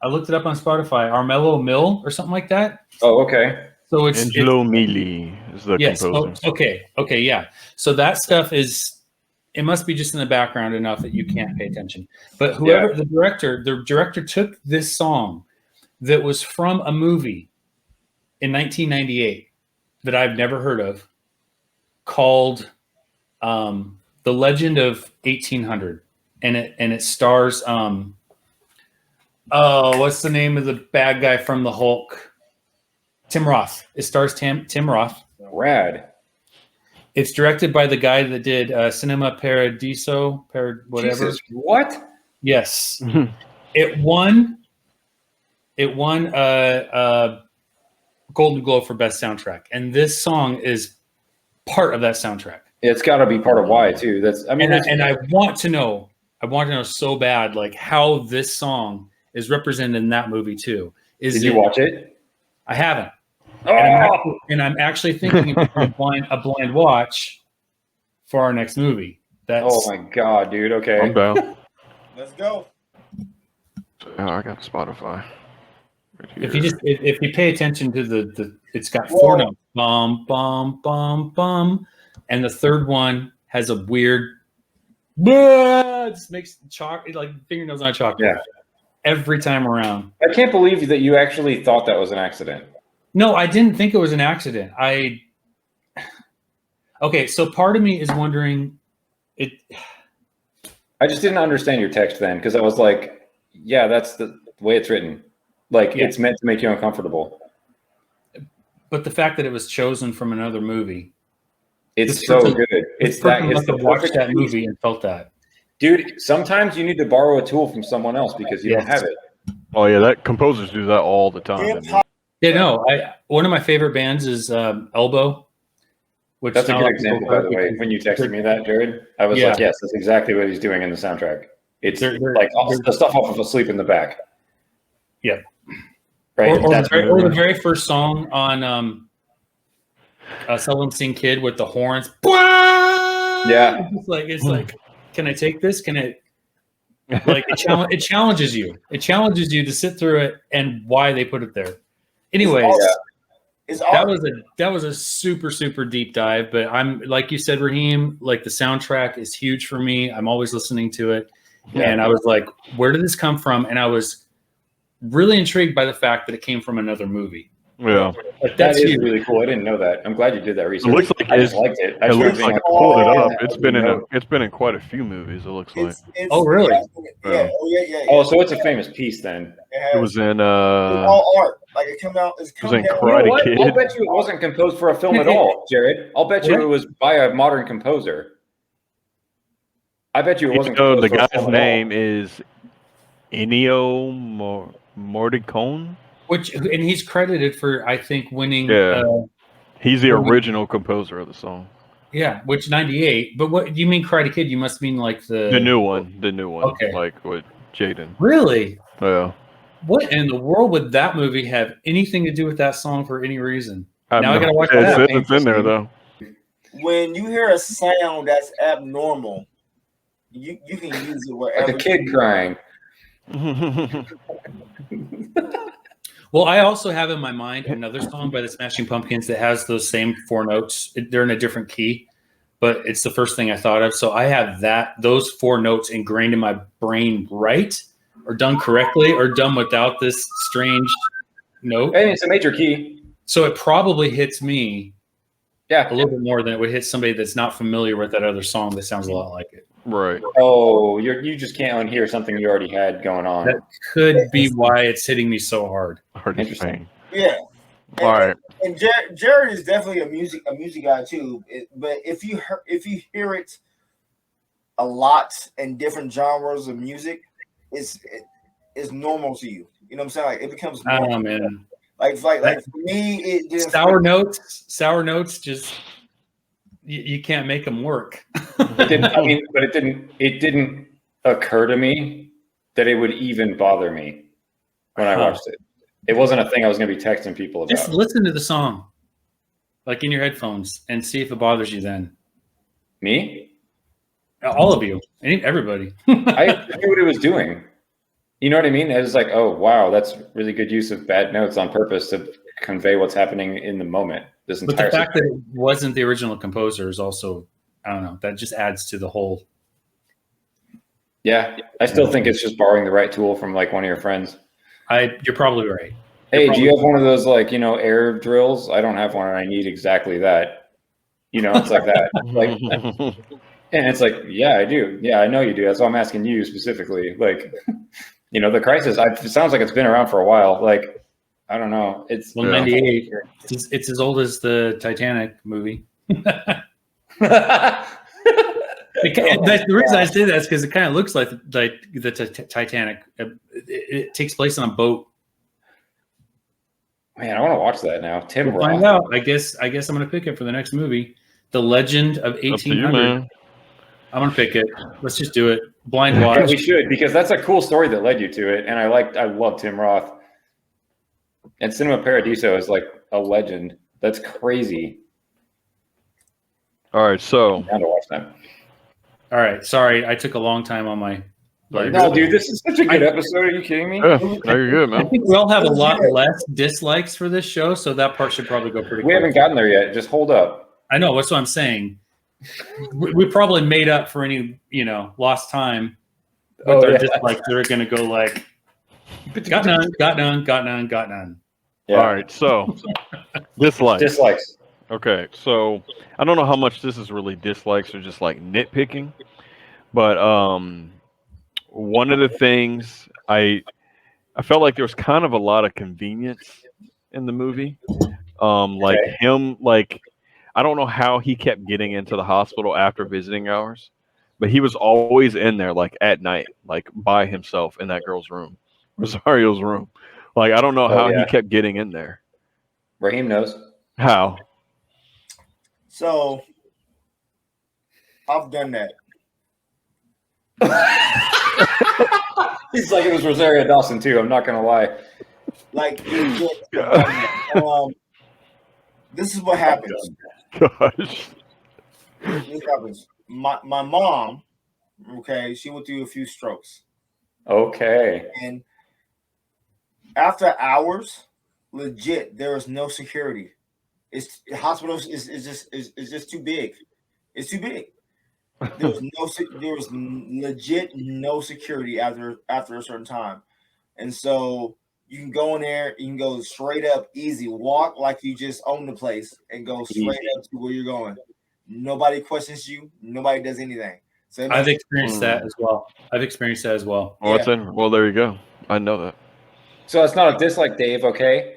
I looked it up on Spotify, Armello Mill or something like that. Oh, okay. So it's Angelo Mili is the yes. composer. Okay, yeah. So that stuff it must be just in the background enough that you can't pay attention. But whoever the director took this song that was from a movie in 1998 that I've never heard of called The Legend of 1800, and it stars what's the name of the bad guy from the Hulk? Tim Roth. It stars Tim Roth. Rad. It's directed by the guy that did Cinema Paradiso, whatever. Jesus, what? Yes, it won. It won Golden Globe for best soundtrack, and this song is part of that soundtrack. It's got to be part of why too. That's I mean, and I want to know. I want to know so bad, like how this song is represented in that movie too. Did you watch it? I haven't. Oh! And I'm actually thinking of a blind watch for our next movie. Oh my god, dude! Okay, I'm down. Let's go. Oh, I got Spotify. Right if here. you pay attention to the it's got four notes, bum bum bum bum, and the third one has a weird. It just makes like fingernails on chalk. Yeah. Every time around. I can't believe that you actually thought that was an accident. No, I didn't think it was an accident. Okay, so part of me is wondering it. I just didn't understand your text then because I was like, yeah, that's the way it's written. Like it's meant to make you uncomfortable. But the fact that it was chosen from another movie. It's so good. It's that. It's the watched that movie and felt that. Dude, sometimes you need to borrow a tool from someone else because you don't have it. Oh yeah, that composers do that all the time. Yeah, no. One of my favorite bands is Elbow. Which that's a good example, by the way. When you texted me that, Jared, I was like, yes, that's exactly what he's doing in the soundtrack. It's like the stuff off of Asleep in the Back. Yeah. Right. Or the very first song on Seldom Seen Kid with the horns. Yeah. It's like, can I take this? Can it? Like it challenges you. It challenges you to sit through it and why they put it there. Anyways, that was a super, super deep dive. But I'm like you said, Raheem, like the soundtrack is huge for me. I'm always listening to it. Yeah. And I was like, where did this come from? And I was really intrigued by the fact that it came from another movie. Yeah. Like, that is really cool. I didn't know that. I'm glad you did that research. It looks like I just liked it. It looks like I pulled it up. It's been in quite a few movies, it looks like. Oh really? Yeah. Oh, so it's a famous piece then. It was in it's all art. Like it came out. It was in Karate Kid. I'll bet you it wasn't composed for a film at all, Jared. I'll bet you it was by a modern composer. I bet you it wasn't. The guy's name is Ennio Morricone. And he's credited for, I think, winning. Yeah, he's the original composer of the song. Yeah, which 98. But what you mean, Karate Kid? You must mean like the new one. The new one. Okay. Like with Jaden. Really? Yeah. What in the world would that movie have anything to do with that song for any reason? I gotta watch that. It's in there though. When you hear a sound that's abnormal, you can use it wherever. Like a kid crying. Well, I also have in my mind another song by the Smashing Pumpkins that has those same four notes. They're in a different key, but it's the first thing I thought of. So I have those four notes ingrained in my brain, right, or done correctly, or done without this strange note. I mean, it's a major key. So it probably hits me, a little bit more than it would hit somebody that's not familiar with that other song that sounds a lot like it. Right. Oh, you just can't unhear something you already had going on. That could be why it's hitting me so hard. Interesting. Yeah. All right. And Jared is definitely a music guy too. But if you hear it a lot in different genres of music, it's normal to you. You know what I'm saying? Like it becomes normal. Oh man. Like for me, it didn't. Sour notes. Just you can't make them work. It didn't occur to me that it would even bother me when I watched it. It wasn't a thing I was going to be texting people about. Just listen to the song, like in your headphones, and see if it bothers you. Then me, all of you, everybody. I knew what it was doing. You know what I mean? It was like, oh wow, that's really good use of bad notes on purpose to convey what's happening in the moment. This But entire the fact that it wasn't the original composer is also, I don't know, that just adds to the whole. Yeah, I still think it's just borrowing the right tool from like one of your friends. You're probably right. Hey, do you have one of those like, you know, air drills? I don't have one and I need exactly that. You know, it's like that. Like, and it's like, yeah, I do. Yeah, I know you do. That's why I'm asking you specifically. Like, you know, the crisis, it sounds like it's been around for a while. Like, I don't know. It's 98. It's as old as the Titanic movie. The reason I say that is because it kind of looks like the Titanic. It takes place on a boat. Man, I want to watch that now. Tim Roth. Find out. I guess I'm going to pick it for the next movie, The Legend of 1800. I'm going to pick it. Let's just do it. Blind watch. Yeah, we should, because that's a cool story that led you to it, and I love Tim Roth. And Cinema Paradiso is like a legend. That's crazy. All right, so I'm down to watch that. All right, sorry, I took a long time on my. No, dude, this is such a good episode. Are you kidding me? Yeah, no, you're good, man. I think we all have a lot less dislikes for this show, so that part should probably go pretty. We haven't gotten there yet. Just hold up. I know. That's what I'm saying. We probably made up for any, lost time. But they're just like, they're going to go like, got none. Yeah. All right, so dislikes. Okay, so I don't know how much this is really dislikes or just like nitpicking, but one of the things I felt like there was kind of a lot of convenience in the movie. Like him, like I don't know how he kept getting into the hospital after visiting hours, but he was always in there like at night, like by himself in that girl's room, Rosario's room. Like I don't know how he kept getting in there. Raheem knows. How? So I've done that. He's like, it was Rosario Dawson too. I'm not gonna lie. Like, this is what happens. Gosh. This happens. My mom, okay, she went through a few strokes. Okay. And after hours, legit, there is no security. Hospitals is just too big. It's too big. There was legit no security after a certain time, and so you can go in there, you can go straight up, easy, walk like you just own the place, and go straight up to where you're going. Nobody questions you. Nobody does anything. So I've experienced that as well. Oh, yeah. Well, there you go. I know that. So it's not a dislike, Dave. Okay.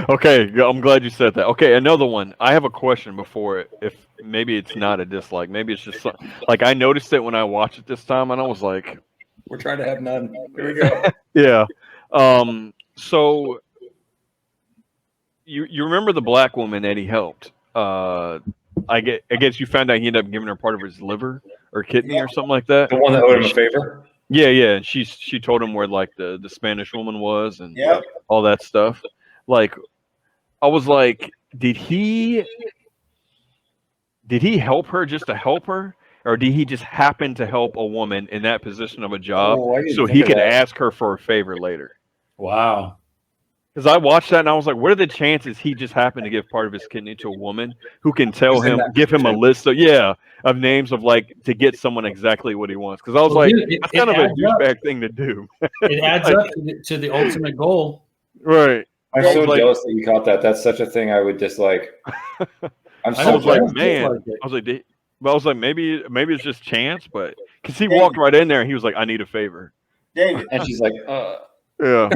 Okay, I'm glad you said that. Okay, another one. I have a question before it. If maybe it's not a dislike, maybe it's just like I noticed it when I watched it this time, and I was like, "We're trying to have none." Here we go. Yeah. So you remember the black woman that he helped? I guess you found out he ended up giving her part of his liver or kidney or something like that. The one that owed him a favor. Yeah. And she told him where like the Spanish woman was and all that stuff. Like, I was like, did he help her just to help her, or did he just happen to help a woman in that position of a job so he could ask her for a favor later? Wow. Because I watched that and I was like, what are the chances he just happened to give part of his kidney to a woman who can give him a list of names of like to get someone exactly what he wants? Because I was like, that's kind of a douchebag thing to do. It adds up to the ultimate goal. Right. I'm so jealous that you caught that. That's such a thing I would dislike. I was like, man. I was like, maybe it's just chance, but because he walked right in there and he was like, I need a favor. David. And she's like, yeah.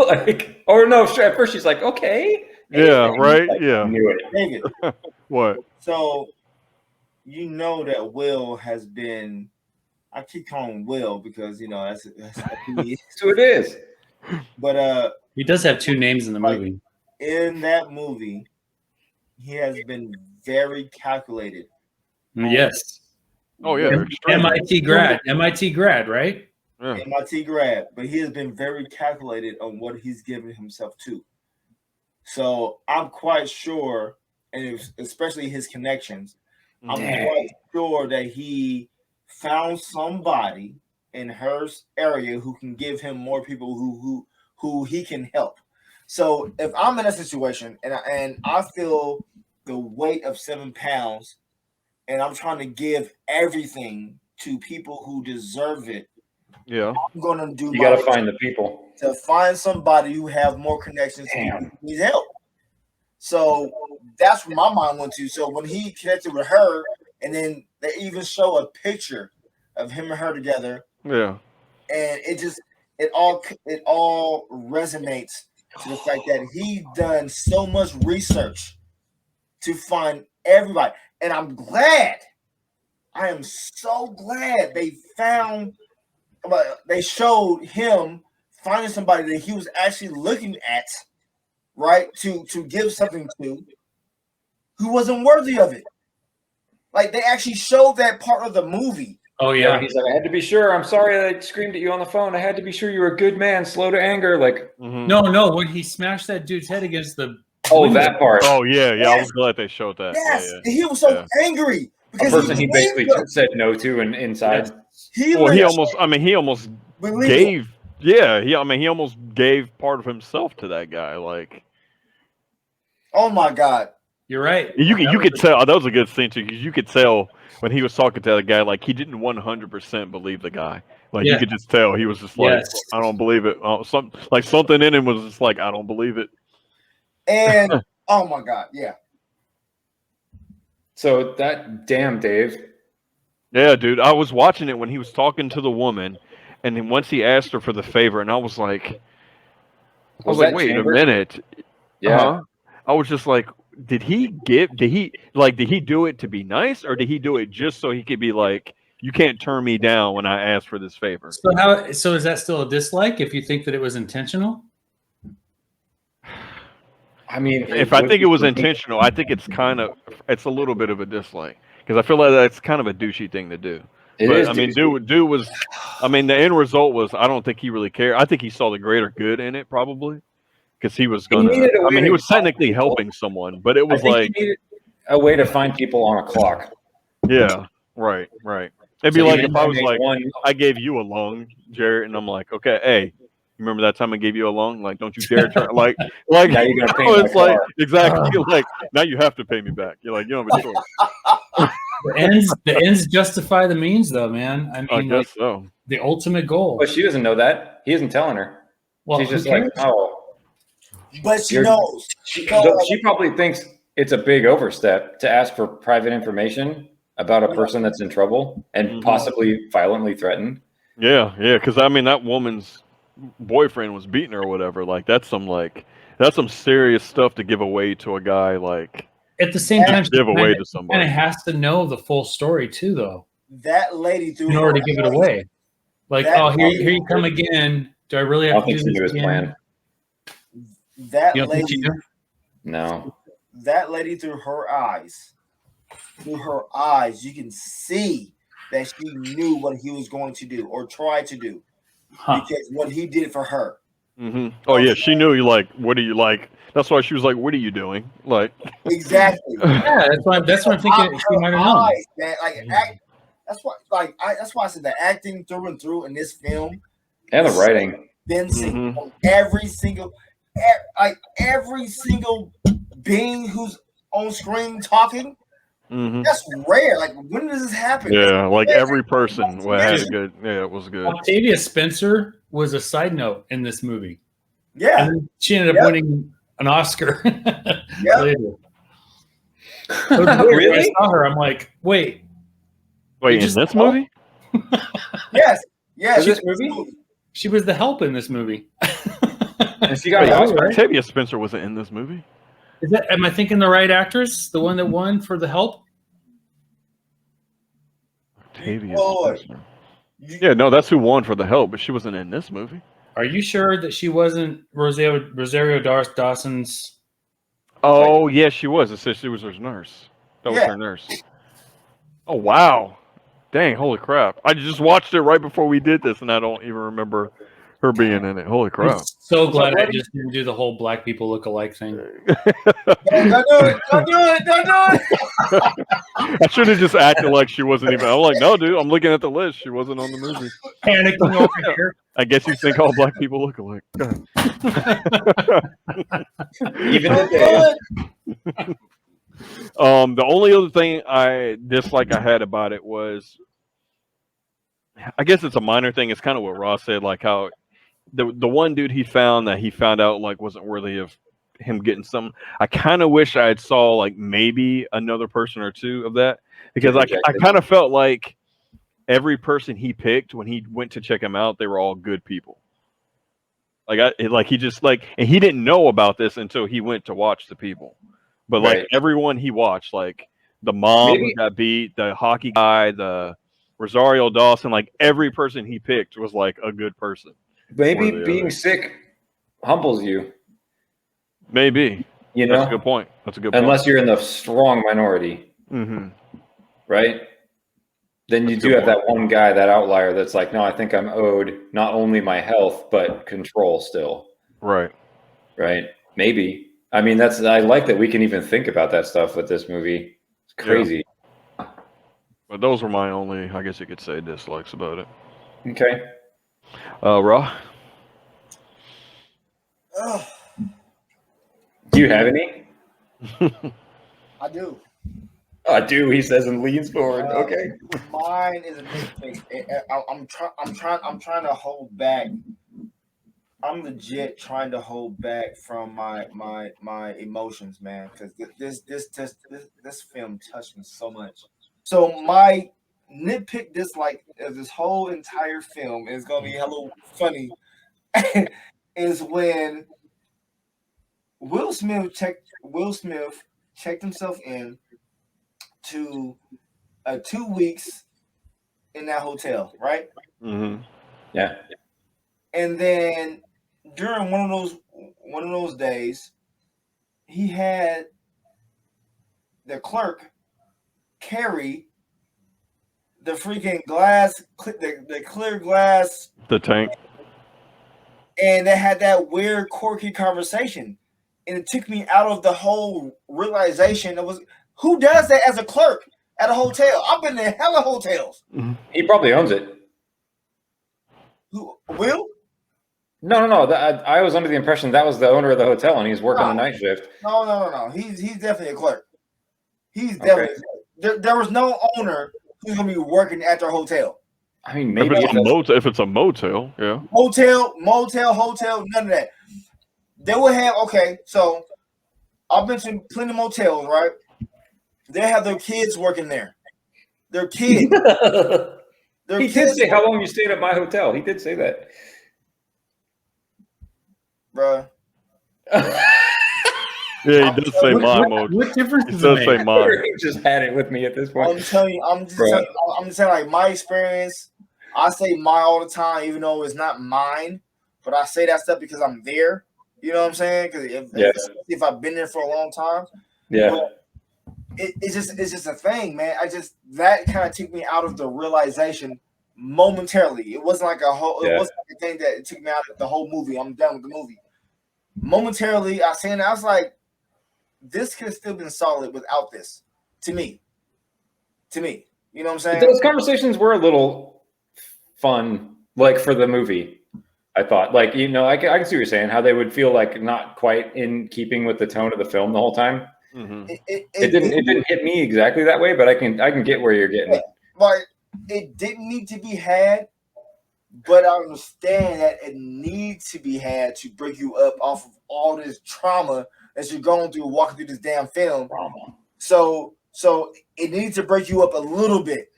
Like, or no, at first she's like, okay. Yeah, right? Like, yeah. Knew it. David. What? So, you know that Will has been, I keep calling him Will because, that's who it is. But he does have two names in the movie. In that movie, he has been very calculated. Yes. Oh, yeah. MIT grad, right? Yeah. MIT grad, but he has been very calculated on what he's given himself to. So I'm quite sure, and especially his connections, I'm quite sure that he found somebody in her area who can give him more people who he can help. So if I'm in a situation and I feel the weight of 7 pounds, and I'm trying to give everything to people who deserve it, Yeah. I'm going to do You my got to best find the people. to find somebody who have more connections to people who need help. So that's where my mind went to. So when he connected with her, and then they even show a picture of him and her together, Yeah. and it all resonates to the fact that he done so much research to find everybody, and I am so glad they showed him finding somebody that he was actually looking at, right, to give something to, who wasn't worthy of it. Like they actually showed that part of the movie. Oh Yeah, yeah. he's like, I had to be sure. I'm sorry I screamed at you on the phone. I had to be sure you were a good man, slow to anger. Like, No, when he smashed that dude's head against the window. that part. Oh yeah. I Yes. was glad they showed that. Yes, Yeah. and he was so angry A because person he basically said no to and inside. he almost believed gave. Yeah. He almost gave part of himself to that guy. Like. Oh my God. You're right. You could tell that was a good scene too, because you could tell when he was talking to the guy, like he didn't 100% believe the guy. Like you could just tell he was just like, I don't believe it. Something in him was just like, I don't believe it. And oh my God, yeah. So that damn Dave. Yeah, dude. I was watching it when he was talking to the woman, and then once he asked her for the favor, and I was like, wait a minute. Yeah. I was just like, did he do it to be nice, or did he do it just so he could be like, you can't turn me down when I ask for this favor? So is that still a dislike if you think that it was intentional? I mean, If I think it was intentional, I think it's a little bit of a dislike, because I feel like that's kind of a douchey thing to do. It I mean, dude was, the end result was, I don't think he really cared. I think he saw the greater good in it, probably, because he was gonna. He was technically helping someone, but it was like he needed a way to find people on a clock. Yeah, right. It'd be So like he if I was like, one- I gave you a lung, Jarrett, and I'm like, okay, hey, you remember that time I gave you a lung? Like, don't you dare turn like now you're gonna pay it's my like car. exactly like now you have to pay me back. You're like, you don't have a choice. The ends justify the means, though, man. I mean, I guess so. The ultimate goal. But she doesn't know that. He isn't telling her. Well, she's just like, oh. But she knows. She probably thinks it's a big overstep to ask for private information about a person that's in trouble and possibly violently threatened. Yeah, because that woman's boyfriend was beating her or whatever. Like that's some serious stuff to give away to a guy. Like at the same time, give away to somebody. And it has to know the full story too, though. That lady threw in order to give it away. Like, here you come again. Do I really have to do this again? That lady. No. That lady through her eyes, you can see that she knew what he was going to do or try to do because what he did for her. Mm-hmm. Oh yeah, she knew. You like, what do you like? That's why she was like, "What are you doing?" Like, exactly. Yeah, that's what I'm thinking. She might have known. That's why. That's why I said the acting through and through in this film and the writing. Convincing every single being who's on screen talking. That's rare. Like, when does this happen? Yeah, like every person had a good. Yeah, it was good. Octavia Spencer was a side note in this movie. Yeah, and she ended up winning an Oscar later. Really? I saw her. I'm like, wait, in this movie? Yes. This movie? She was the help in this movie. And she got Octavia Spencer wasn't in this movie. Am I thinking the right actress? The one that won for the help? Octavia Spencer. Yeah, no, that's who won for the help, but she wasn't in this movie. Are you sure that she wasn't Rosario Dawson's? Oh, yeah, she was. It said she was her nurse. That was her nurse. Oh, wow. Dang, holy crap. I just watched it right before we did this, and I don't even remember her being in it. Holy crap! I'm so glad I just didn't do the whole black people look alike thing. Don't do it! Don't do it! Don't do it! I should have just acted like she wasn't even. I'm like, no, dude. I'm looking at the list. She wasn't on the movie. Panicking over here. I guess you think all black people look alike. Even Don't do it! The only other thing I dislike I had about it was, I guess it's a minor thing. It's kind of what Ross said, like how the one dude he found out like wasn't worthy of him getting some. I kind of wish I had saw like maybe another person or two of that, because I kind of felt like every person he picked when he went to check him out, they were all good people. He just like, and he didn't know about this until he went to watch the people. But like everyone he watched, like the mom who got beat, the hockey guy, the Rosario Dawson, like every person he picked was like a good person. Maybe being sick humbles you. Maybe. You know, that's a good point. That's a good point. Unless you're in the strong minority, right? Then you do have that one guy, that outlier, that's like, no, I think I'm owed not only my health but control still. Right. Right. Maybe. I mean, I like that we can even think about that stuff with this movie. It's crazy. Yeah. But those were my only, I guess you could say, dislikes about it. Okay. Raw? Do you have any? I do. I do, he says, and leans forward. Okay. Mine is a nitpick. I'm trying to hold back. I'm legit trying to hold back from my emotions, man, because this film touched me so much. So my nitpick dislike of this whole entire film is gonna be hella funny. Is when Will Smith checked himself in to 2 weeks in that hotel, right? Yeah. And then during one of those days, he had the clerk carry the freaking glass, the clear glass, the tank, and they had that weird, quirky conversation, and it took me out of the whole realization. It was, who does that as a clerk at a hotel? I've been in hella hotels. He probably owns it. Who, Will? No. I was under the impression that was the owner of the hotel, and he's working the night shift. No. He's definitely a clerk. He's definitely. There was no owner who's gonna be working at their hotel. I mean, maybe if it's a motel, yeah. Motel, hotel, none of that. They would have, okay, so I've been to plenty of motels, right? They have their kids working there. Their kids. He did say how long you stayed at my hotel. He did say that. Bruh. Yeah, he does say my motel. What difference He does say mine. He just had it with me at this point. I'm telling you, I'm just saying, like, my experience, I say mine all the time, even though it's not mine, but I say that stuff because I'm there. You know what I'm saying? Because if I've been there for a long time, it's just a thing, man. That kind of took me out of the realization momentarily. It wasn't like it wasn't like a thing that it took me out of the whole movie. I'm done with the movie. Momentarily, I was like, this could have still been solid without this. To me, you know what I'm saying? Those conversations were a little fun, like for the movie. I thought, like, you know, I can see what you're saying, how they would feel like not quite in keeping with the tone of the film the whole time. It didn't hit me exactly that way, but I can get where you're getting. But it didn't need to be had, but I understand that it needs to be had to break you up off of all this trauma that you're going through, walking through this damn film. So it needs to break you up a little bit,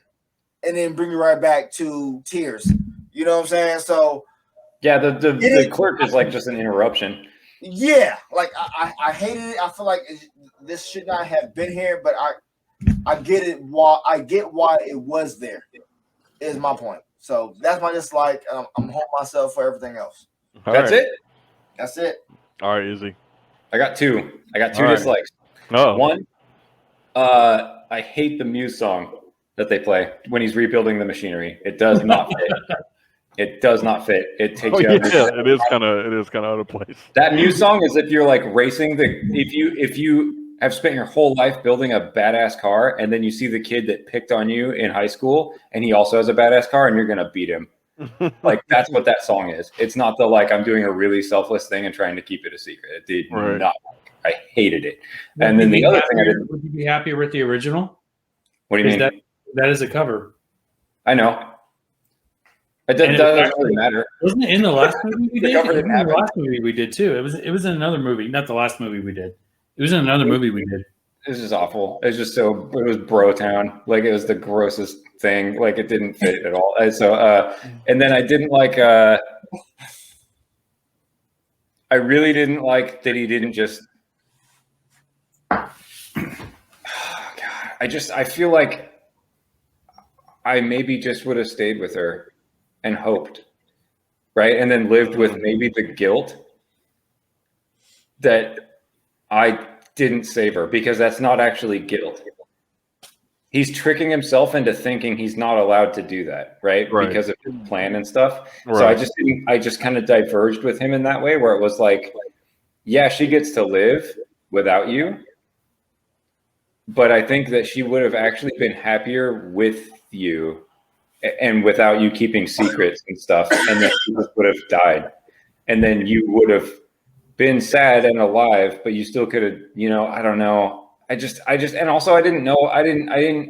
and then bring you right back to tears. You know what I'm saying? So. Yeah, the clerk is like just an interruption. Yeah, like I hated it. I feel like this should not have been here, but I get it. I get why it was there. Is my point. So that's my dislike. I'm holding myself for everything else. That's it. That's it. All right, easy. I got two dislikes. Oh. One, I hate the Muse song that they play when he's rebuilding the machinery. It does not fit. It does not fit. It takes Oh you yeah, out of your it is kind of out of place. That Muse song is if you're like racing if you have spent your whole life building a badass car and then you see the kid that picked on you in high school and he also has a badass car and you're gonna beat him. Like that's what that song is. It's not the like I'm doing a really selfless thing and trying to keep it a secret. It did not. I hated it. And then the other thing I did. Would you be happier with the original? What do you mean? That is a cover. I know. It doesn't really matter. Wasn't it in the last movie we did? It was in the last movie we did too. It was in another movie, not the last movie we did. It was in another movie we did. This is awful. It was Bro Town. Like it was the grossest thing. Like it didn't fit at all. And so and then I didn't like I really didn't like that he didn't just oh, God. I feel like I maybe just would have stayed with her and hoped, right? And then lived with maybe the guilt that I didn't save her, because that's not actually guilt. He's tricking himself into thinking he's not allowed to do that, right? Because of his plan and stuff. Right. So I just kind of diverged with him in that way, where it was like, yeah, she gets to live without you, but I think that she would have actually been happier with you and without you keeping secrets and stuff, and then she just would have died, and then you would have been sad and alive, but you still could have, I don't know. I and also I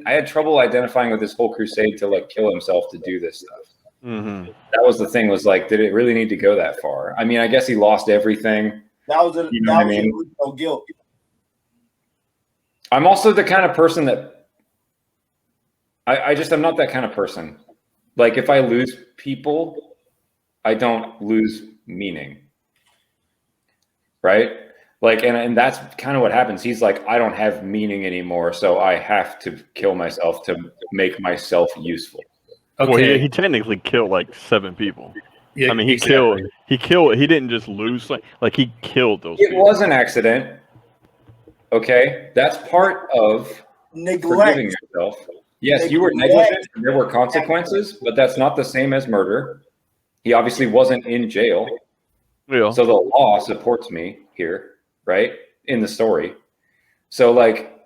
had trouble identifying with this whole crusade to like kill himself to do this stuff. Mm-hmm. That was the thing, was like, did it really need to go that far? I mean, I guess he lost everything. That was no guilt. I'm also the kind of person that I'm not that kind of person. Like if I lose people, I don't lose meaning. Right? Like, and that's kind of what happens. He's like, I don't have meaning anymore, so I have to kill myself to make myself useful. Okay. Well, he technically killed like 7 people. Yeah, I mean, he killed. He didn't just lose, like he killed those people. It was an accident. Okay, that's part of forgiving yourself. Yes, you were negligent. There were consequences, but that's not the same as murder. He obviously wasn't in jail. Yeah. So the law supports me here, right? In the story. So like,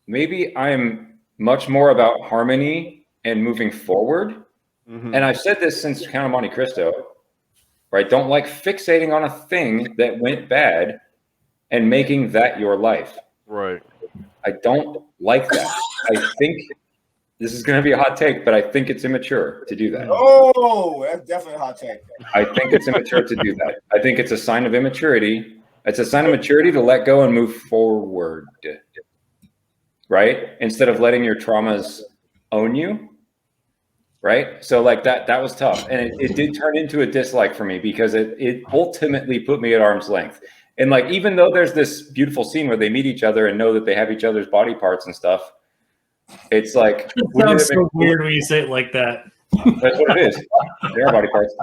maybe I'm much more about harmony and moving forward. Mm-hmm. And I've said this since Count of Monte Cristo, right? Don't like fixating on a thing that went bad and making that your life. Right. I don't like that. I think this is going to be a hot take, but I think it's immature to do that. Oh, that's definitely a hot take. I think it's immature to do that. I think it's a sign of immaturity. It's a sign of maturity to let go and move forward, right? Instead of letting your traumas own you, right? So like that was tough. And it did turn into a dislike for me, because it ultimately put me at arm's length. And like, even though there's this beautiful scene where they meet each other and know that they have each other's body parts and stuff, it's like, it sounds so weird when you say it like that. That's what it is. Their body parts.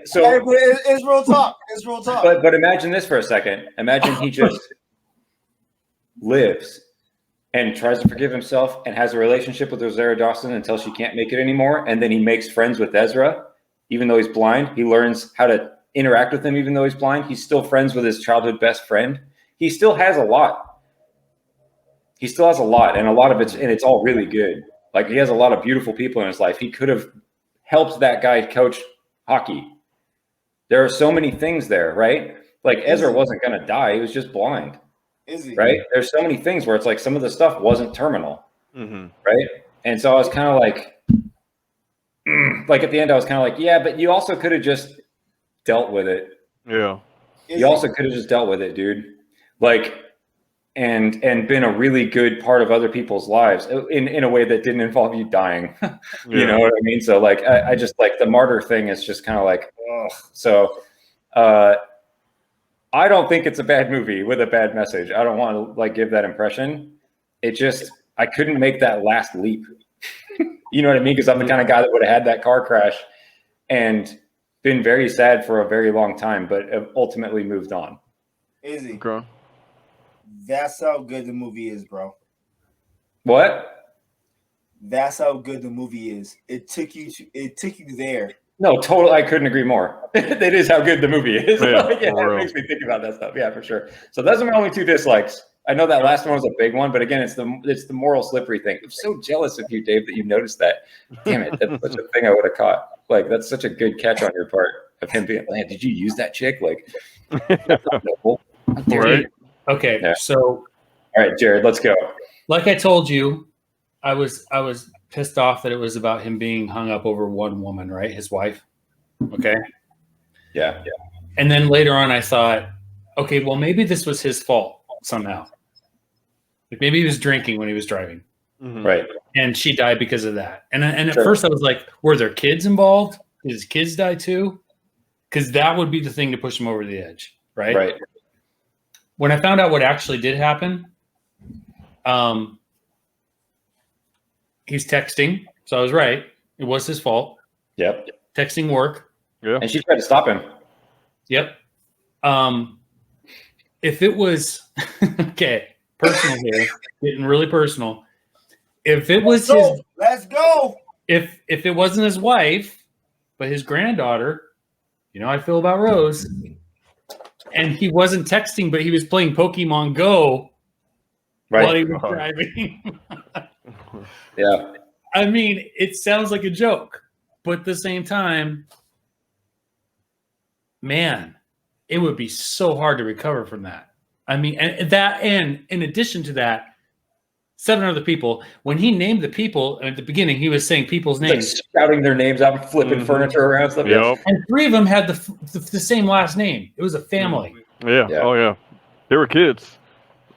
So it's real talk. It's real talk. But imagine this for a second. Imagine he just lives and tries to forgive himself and has a relationship with Rosario Dawson until she can't make it anymore, and then he makes friends with Ezra, even though he's blind. He learns how to interact with him even though he's blind. He's still friends with his childhood best friend. He still has a lot. And a lot of it's all really good. Like, he has a lot of beautiful people in his life. He could have helped that guy coach hockey. There are so many things there, right? Like, Ezra wasn't going to die. He was just blind. Is he? Right? There's so many things where it's like some of the stuff wasn't terminal. Mm-hmm. Right? And so I was kind of like at the end, I was kind of like, yeah, but you also could have just dealt with it. Yeah. You also could have just dealt with it, dude. Like, and been a really good part of other people's lives in a way that didn't involve you dying. You know what I mean? So like, I just like the martyr thing is just kind of like, ugh. So I don't think it's a bad movie with a bad message. I don't want to like give that impression. It just, I couldn't make that last leap. You know what I mean? Because I'm the kind of guy that would have had that car crash and been very sad for a very long time, but ultimately moved on. Izzy. Okay. That's how good the movie is, bro. What? That's how good the movie is. It took you there. No, totally. I couldn't agree more. It is how good the movie is. Yeah, It makes me think about that stuff. Yeah, for sure. So those are my only two dislikes. I know that last one was a big one, but again, it's the moral slippery thing. I'm so jealous of you, Dave, that you noticed that. Damn it, that's such a thing I would have caught. Like, that's such a good catch on your part of him being like, did you use that chick? Like, that's not noble. Right. Okay, Yeah. so all right, Jared, let's go. like I told you, I was pissed off that it was about him being hung up over one woman, right? His wife. Okay. Yeah. And then later on, I thought, okay, well, maybe this was his fault somehow. Like maybe he was drinking when he was driving, Right. and she died because of that. And at Sure. first, I was like, were there kids involved? Did his kids die too? Because that would be the thing to push him over the edge, right? Right. When I found out what actually did happen, he's texting, so I was right. It was his fault. Yep. Texting work. Yeah. And she tried to stop him. Yep. If it was okay, personal here, getting really personal. If it was Let's go. if it wasn't his wife, but his granddaughter, you know how I feel about Rose, and he wasn't texting, but he was playing Pokemon Go while he was driving. Yeah. I mean, it sounds like a joke, but at the same time, man, it would be so hard to recover from that. I mean, and in addition to that, 7 other people. When he named the people at the beginning, he was saying people's names, like shouting their names out, flipping furniture around, stuff. Yep. and 3 of them had the same last name. It was a family. Yeah. Yeah. Oh yeah. They were kids.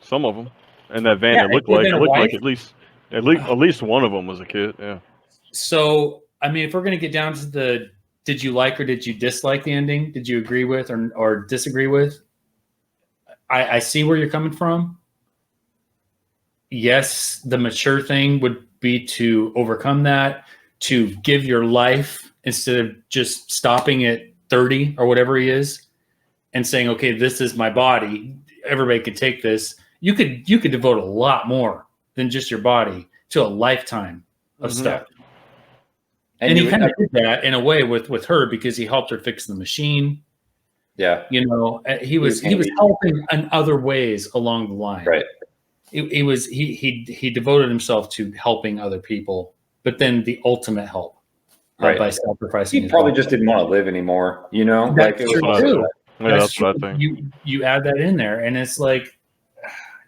Some of them. And that van, Yeah, it looked it could've like been a wife. at least one of them was a kid. Yeah. So, I mean, if we're going to get down to the did you like or did you dislike the ending? Did you agree with or disagree with? I see where you're coming from. Yes, the mature thing would be to overcome that, to give your life instead of just stopping at 30 or whatever he is and saying, okay, this is my body. Everybody could take this. You could devote a lot more than just your body to a lifetime of stuff. And he kind of did that in a way with her because he helped her fix the machine. Yeah. You know, he was helping in other ways along the line. Right. He devoted himself to helping other people, but then the ultimate help by sacrificing. He probably just didn't want to live anymore, you know? That's like it was true. Yeah, that's what I think. You add that in there, and it's like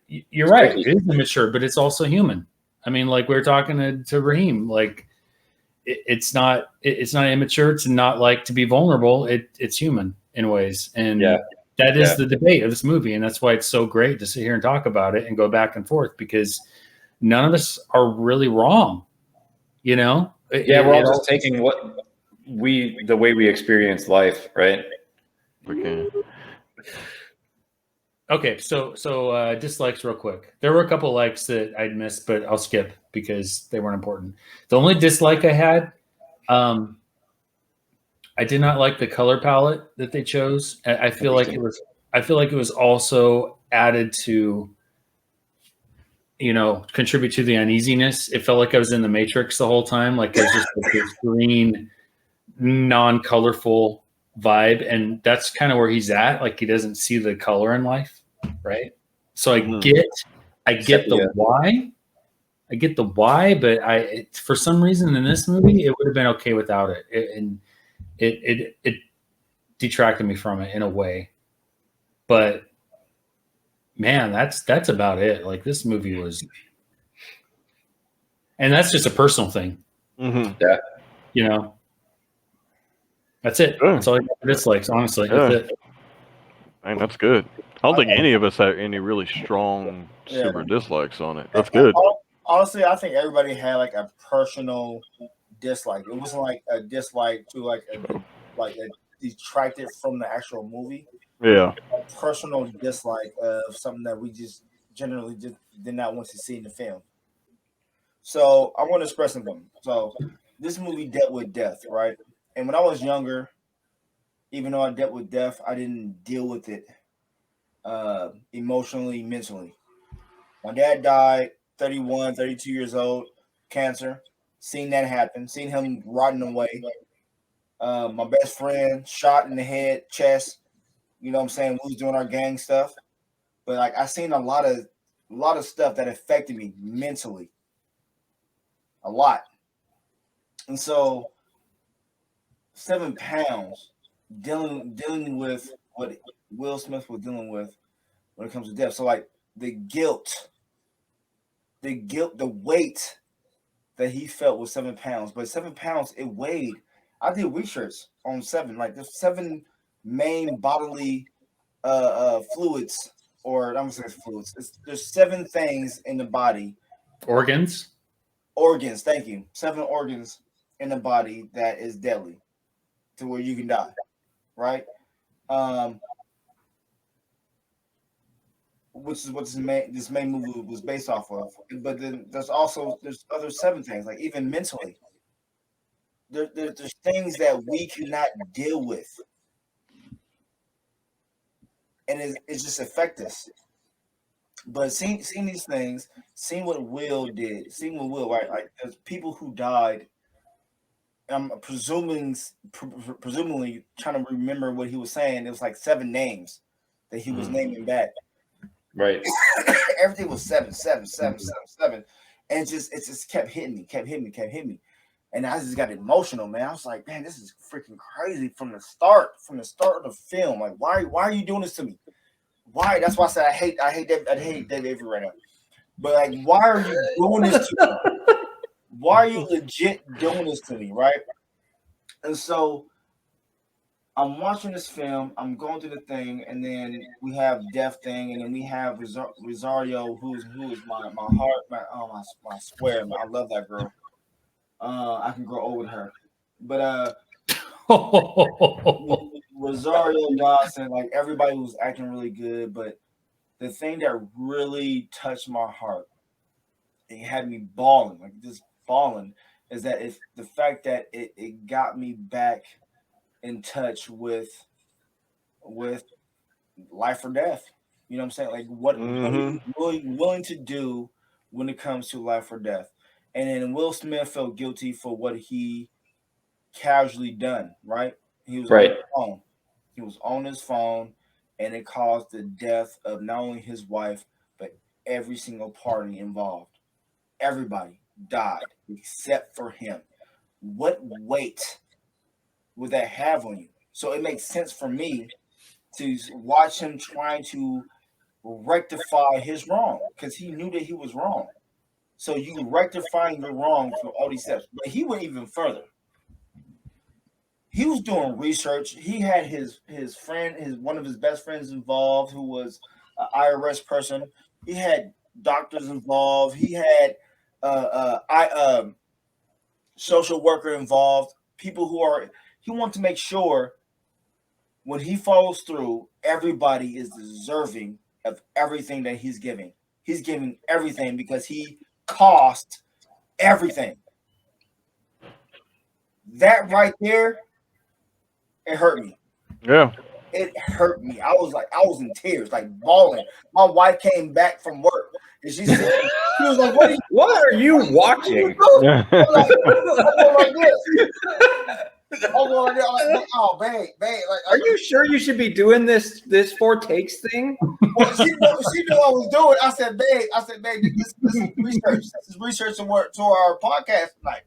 you're right. It is immature, but it's also human. I mean, like we were talking to Raheem, like it's not immature. It's not like to be vulnerable. It's human in ways, and that is the debate of this movie, and that's why it's so great to sit here and talk about it and go back and forth because none of us are really wrong. You know? We're all just taking the way we experience life, right? Okay, so dislikes real quick. There were a couple likes that I'd missed, but I'll skip because they weren't important. The only dislike I had, I did not like the color palette that they chose. I feel like it was also added to, you know, contribute to the uneasiness. It felt like I was in the Matrix the whole time. Like it was just like this green, non-colorful vibe, and that's kind of where he's at. Like he doesn't see the color in life, right? So I get the why. I get the why, but for some reason in this movie it would have been okay without it. It detracted me from it in a way. But man, that's about it. Like this movie was, and that's just a personal thing. Mm-hmm. Yeah, you know. That's it. That's all I got for dislikes, honestly. That's it. Man, that's good. I don't think any of us have any really strong super dislikes on it. That's good. Honestly, I think everybody had like a personal dislike. It wasn't like a dislike to like a detracted from the actual movie. Yeah. A personal dislike of something that we just generally just did not want to see in the film. So I want to express something. So this movie dealt with death, right? And when I was younger, even though I dealt with death, I didn't deal with it emotionally, mentally. My dad died 31, 32 years old. cancer. Seen that happen. Seen him rotting away. My best friend shot in the head, chest. You know what I'm saying? We was doing our gang stuff, but like I seen a lot of stuff that affected me mentally, a lot. And so 7 pounds dealing with what Will Smith was dealing with when it comes to death. So like the guilt, the weight that he felt was 7 pounds, but 7 pounds it weighed. I did research on 7, like there's 7 main bodily fluids, or I'm gonna say fluids. There's 7 things in the body. Organs. Thank you. 7 organs in the body that is deadly to where you can die, right? Which is what this main movie was based off of. But then there's other 7 things, like even mentally. There's things that we cannot deal with, and it just affects us. But seeing these things, seeing what Will did, right? Like there's people who died. I'm presumably trying to remember what he was saying. It was like 7 names that he was naming back. Right. Everything was 7, 7, 7, 7, 7. And it just kept hitting me. And I just got emotional, man. I was like, man, this is freaking crazy from the start of the film. Like, why are you doing this to me? Why? That's why I said I hate David Avery right now. But like, why are you doing this to me? Why are you legit doing this to me, right? And so I'm watching this film, I'm going through the thing, and then we have Death thing, and then we have Rosario, who is my heart, my square, man. I love that girl. I can grow old with her. But Rosario, Dawson, like everybody was acting really good, but the thing that really touched my heart, it had me bawling, like just bawling, is that it's the fact that it got me back in touch with life or death. You know what I'm saying? Like what are you willing to do when it comes to life or death? And then Will Smith felt guilty for what he casually done, right? He was right. on his phone. He was on his phone, and it caused the death of not only his wife, but every single party involved. Everybody died except for him. What weight would that have on you? So it makes sense for me to watch him trying to rectify his wrong, because he knew that he was wrong. So you rectifying your wrong through all these steps. But he went even further. He was doing research. He had his friend, one of his best friends involved, who was an IRS person. He had doctors involved. He had social worker involved. People he wanted to make sure when he follows through, everybody is deserving of everything that he's giving. He's giving everything because he cost everything. That right there, it hurt me. Yeah. It hurt me. I was in tears, like bawling. My wife came back from work and she was like, What are you watching? I'm like this. Oh, babe. Like, are you sure you should be doing this 4 takes thing? Well, she knew I was doing. I said, babe, this is research. This is research to our podcast tonight.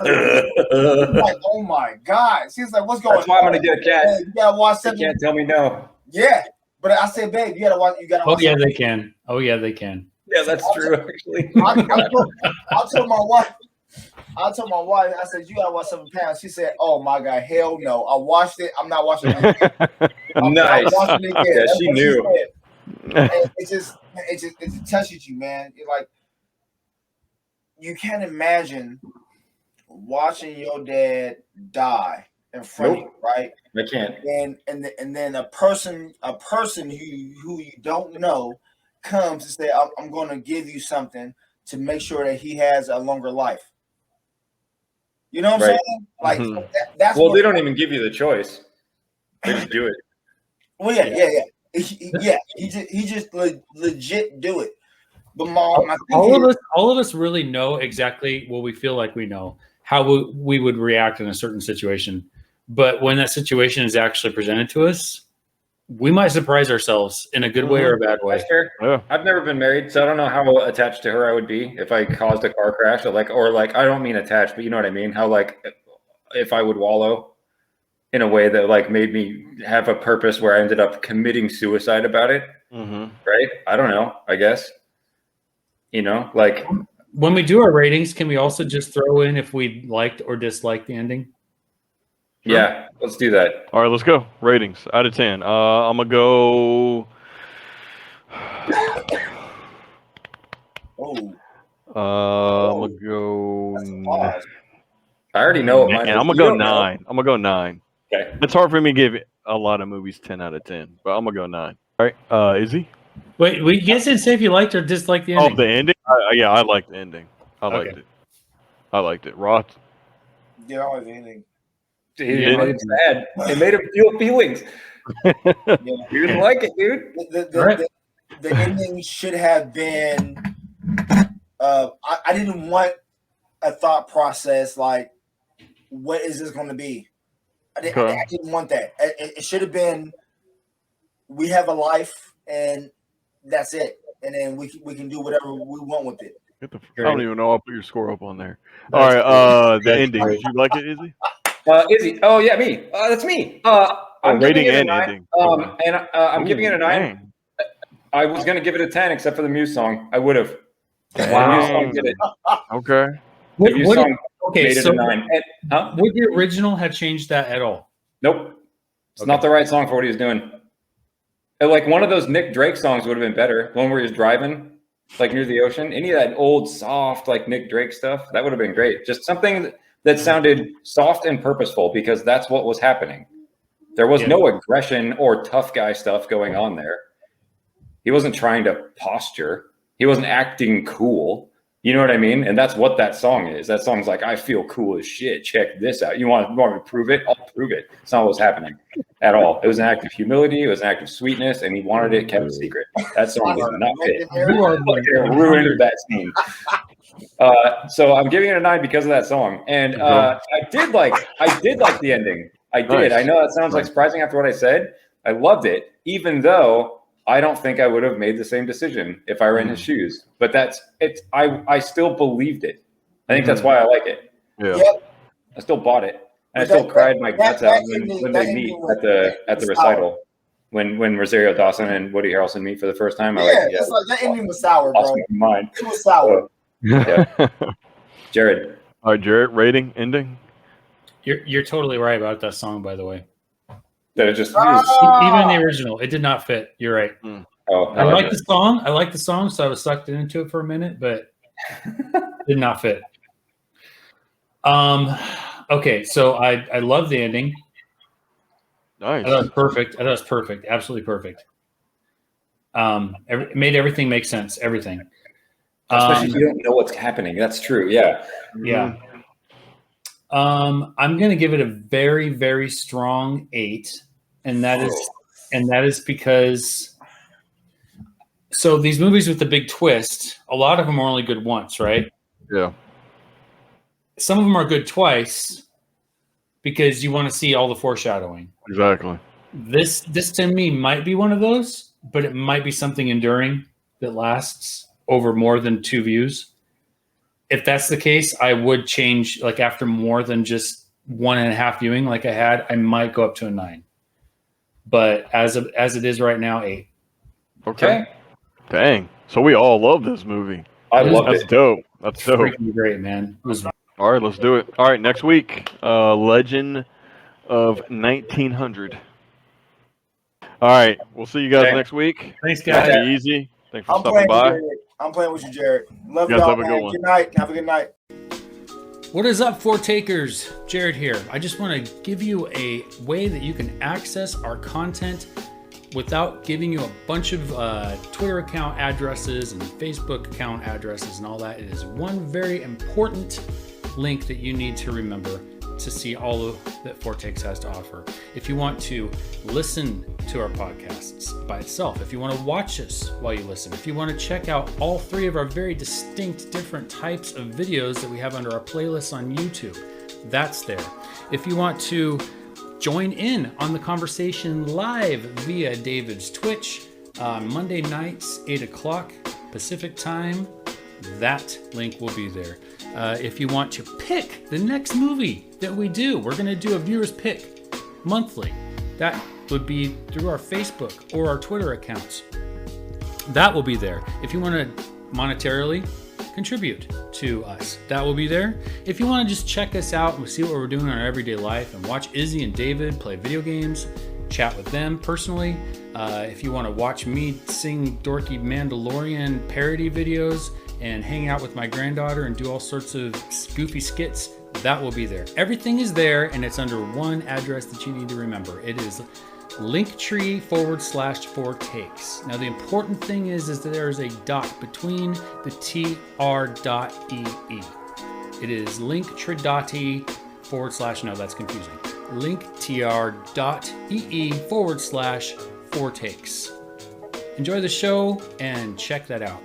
Like, oh my God. She's like, what's going on? That's why I'm gonna get a cat. Babe, you gotta watch You can't tell me no. Yeah. But I said, babe, you gotta watch. Oh yeah, they can. Yeah, that's true. Actually, I'll tell my wife. I said, you gotta watch 7 pounds. She said, oh my God, hell no. I watched it. I'm not watching it again. Nice. Watching it again. Yeah, That's she what knew. And it just touches you, man. It, like, you can't imagine watching your dad die in front of you, right? I can't. And then a person who you don't know comes and say, I'm going to give you something to make sure that he has a longer life. You know what I'm saying? Like that's well, they don't even give you the choice. They just do it. Well, yeah. He just legit do it. But mom, all of us really know exactly what we feel like we know, how we would react in a certain situation. But when that situation is actually presented to us, we might surprise ourselves in a good way or a bad way. That's fair. Yeah. I've never been married, so I don't know how attached to her I would be if I caused a car crash, or I don't mean attached, but you know what I mean? How like if I would wallow in a way that like made me have a purpose where I ended up committing suicide about it. Right? I don't know, I guess. You know, like when we do our ratings, can we also just throw in if we liked or disliked the ending? Sure. Yeah, let's do that. All right, let's go. Ratings out of 10. I'm gonna go. Oh. I'm gonna go. I already know what mine is. I'm gonna go 9. I'm gonna go 9. Okay. It's hard for me to give a lot of movies 10 out of 10, but I'm gonna go 9. All right, Izzy? Wait, you guys didn't say if you liked or disliked the ending. Oh, the ending? Yeah, I liked the ending. I liked it. Roth? Yeah, I like the ending. It made him sad. It made him feel feelings. You didn't like it, dude. The ending should have been. I didn't want a thought process like, what is this going to be? I didn't want that. It should have been. We have a life, and that's it. And then we can do whatever we want with it. I don't even know. I'll put your score up on there. All right, the ending. Did you like it, Izzy? Izzy. Oh yeah, me. That's me. I'm rating giving it and a 9. ending. And I'm giving it a 9. Dang. I was gonna give it a 10, except for the Muse song. I would have. Wow. The Muse song did it. Okay. The Muse song made it a 9. Would the original have changed that at all? Nope. It's not the right song for what he was doing. Like one of those Nick Drake songs would have been better. One where he's driving, like near the ocean. Any of that old soft, like Nick Drake stuff, that would have been great. Just something that sounded soft and purposeful, because that's what was happening. There was no aggression or tough guy stuff going on there. He wasn't trying to posture. He wasn't acting cool. You know what I mean? And that's what that song is. That song's like, I feel cool as shit. Check this out. You want me to prove it? I'll prove it. It's not what was happening at all. It was an act of humility. It was an act of sweetness, and he wanted it kept a secret. That song was not fit. It ruined that scene. So I'm giving it a 9 because of that song. And I did like the ending. I did. Nice. I know that sounds like surprising after what I said. I loved it, even though I don't think I would have made the same decision if I were in his shoes. But I still believed it. I think that's why I like it. Yeah. Yep. I still bought it. And I still cried my guts out when they meet at the recital. When Rosario Dawson and Woody Harrelson meet for the first time. It's like that ending was sour, bro. Mine. It was sour. Jared. All right, Jared, rating, ending? You're totally right about that song, by the way. That it just even in the original, it did not fit. You're right. I like the song. I like the song, so I was sucked into it for a minute, but did not fit. Okay, so I love the ending. Nice. I thought it was perfect. Absolutely perfect. It made everything make sense. Everything. Especially if you don't know what's happening. That's true. Yeah. Yeah. I'm going to give it a very, very strong 8, and that is because. So these movies with the big twist, a lot of them are only good once, right? Yeah. Some of them are good twice because you want to see all the foreshadowing. Exactly. This to me might be one of those, but it might be something enduring that lasts over more than 2 views. If that's the case, I would change, like after more than just 1.5 viewing like I had, I might go up to a 9. But as it is right now, 8. Okay. Dang. So we all love this movie. I love it. That's dope. That's dope. Freaking great, man. It was. All right, let's do it. All right, next week, Legend of 1900. All right, we'll see you guys next week. Thanks, guys. Be easy. Thanks for stopping by. I'm playing with you, Jared. Love you guys. y'all, Have a good one. Good night. Have a good night. What is up, For Takers? Jared here. I just want to give you a way that you can access our content without giving you a bunch of Twitter account addresses and Facebook account addresses and all that. It is one very important link that you need to remember. to see all that Four Takes has to offer. If you want to listen to our podcasts by itself, if you want to watch us while you listen, if you want to check out all 3 of our very distinct different types of videos that we have under our playlists on YouTube, that's there. If you want to join in on the conversation live via David's Twitch on Monday nights, 8 o'clock Pacific time, that link will be there. If you want to pick the next movie that we do, we're going to do a viewer's pick monthly. That would be through our Facebook or our Twitter accounts. That will be there. If you want to monetarily contribute to us, that will be there. If you want to just check us out and see what we're doing in our everyday life and watch Izzy and David play video games, chat with them personally. If you want to watch me sing dorky Mandalorian parody videos and hang out with my granddaughter and do all sorts of goofy skits, that will be there. Everything is there, and it's under one address that you need to remember. It is linktree/4 takes. Now, the important thing is that there is a dot between the tr.ee. It is linktree.ee/ no, that's confusing. linktr.ee/4 takes. Enjoy the show and check that out.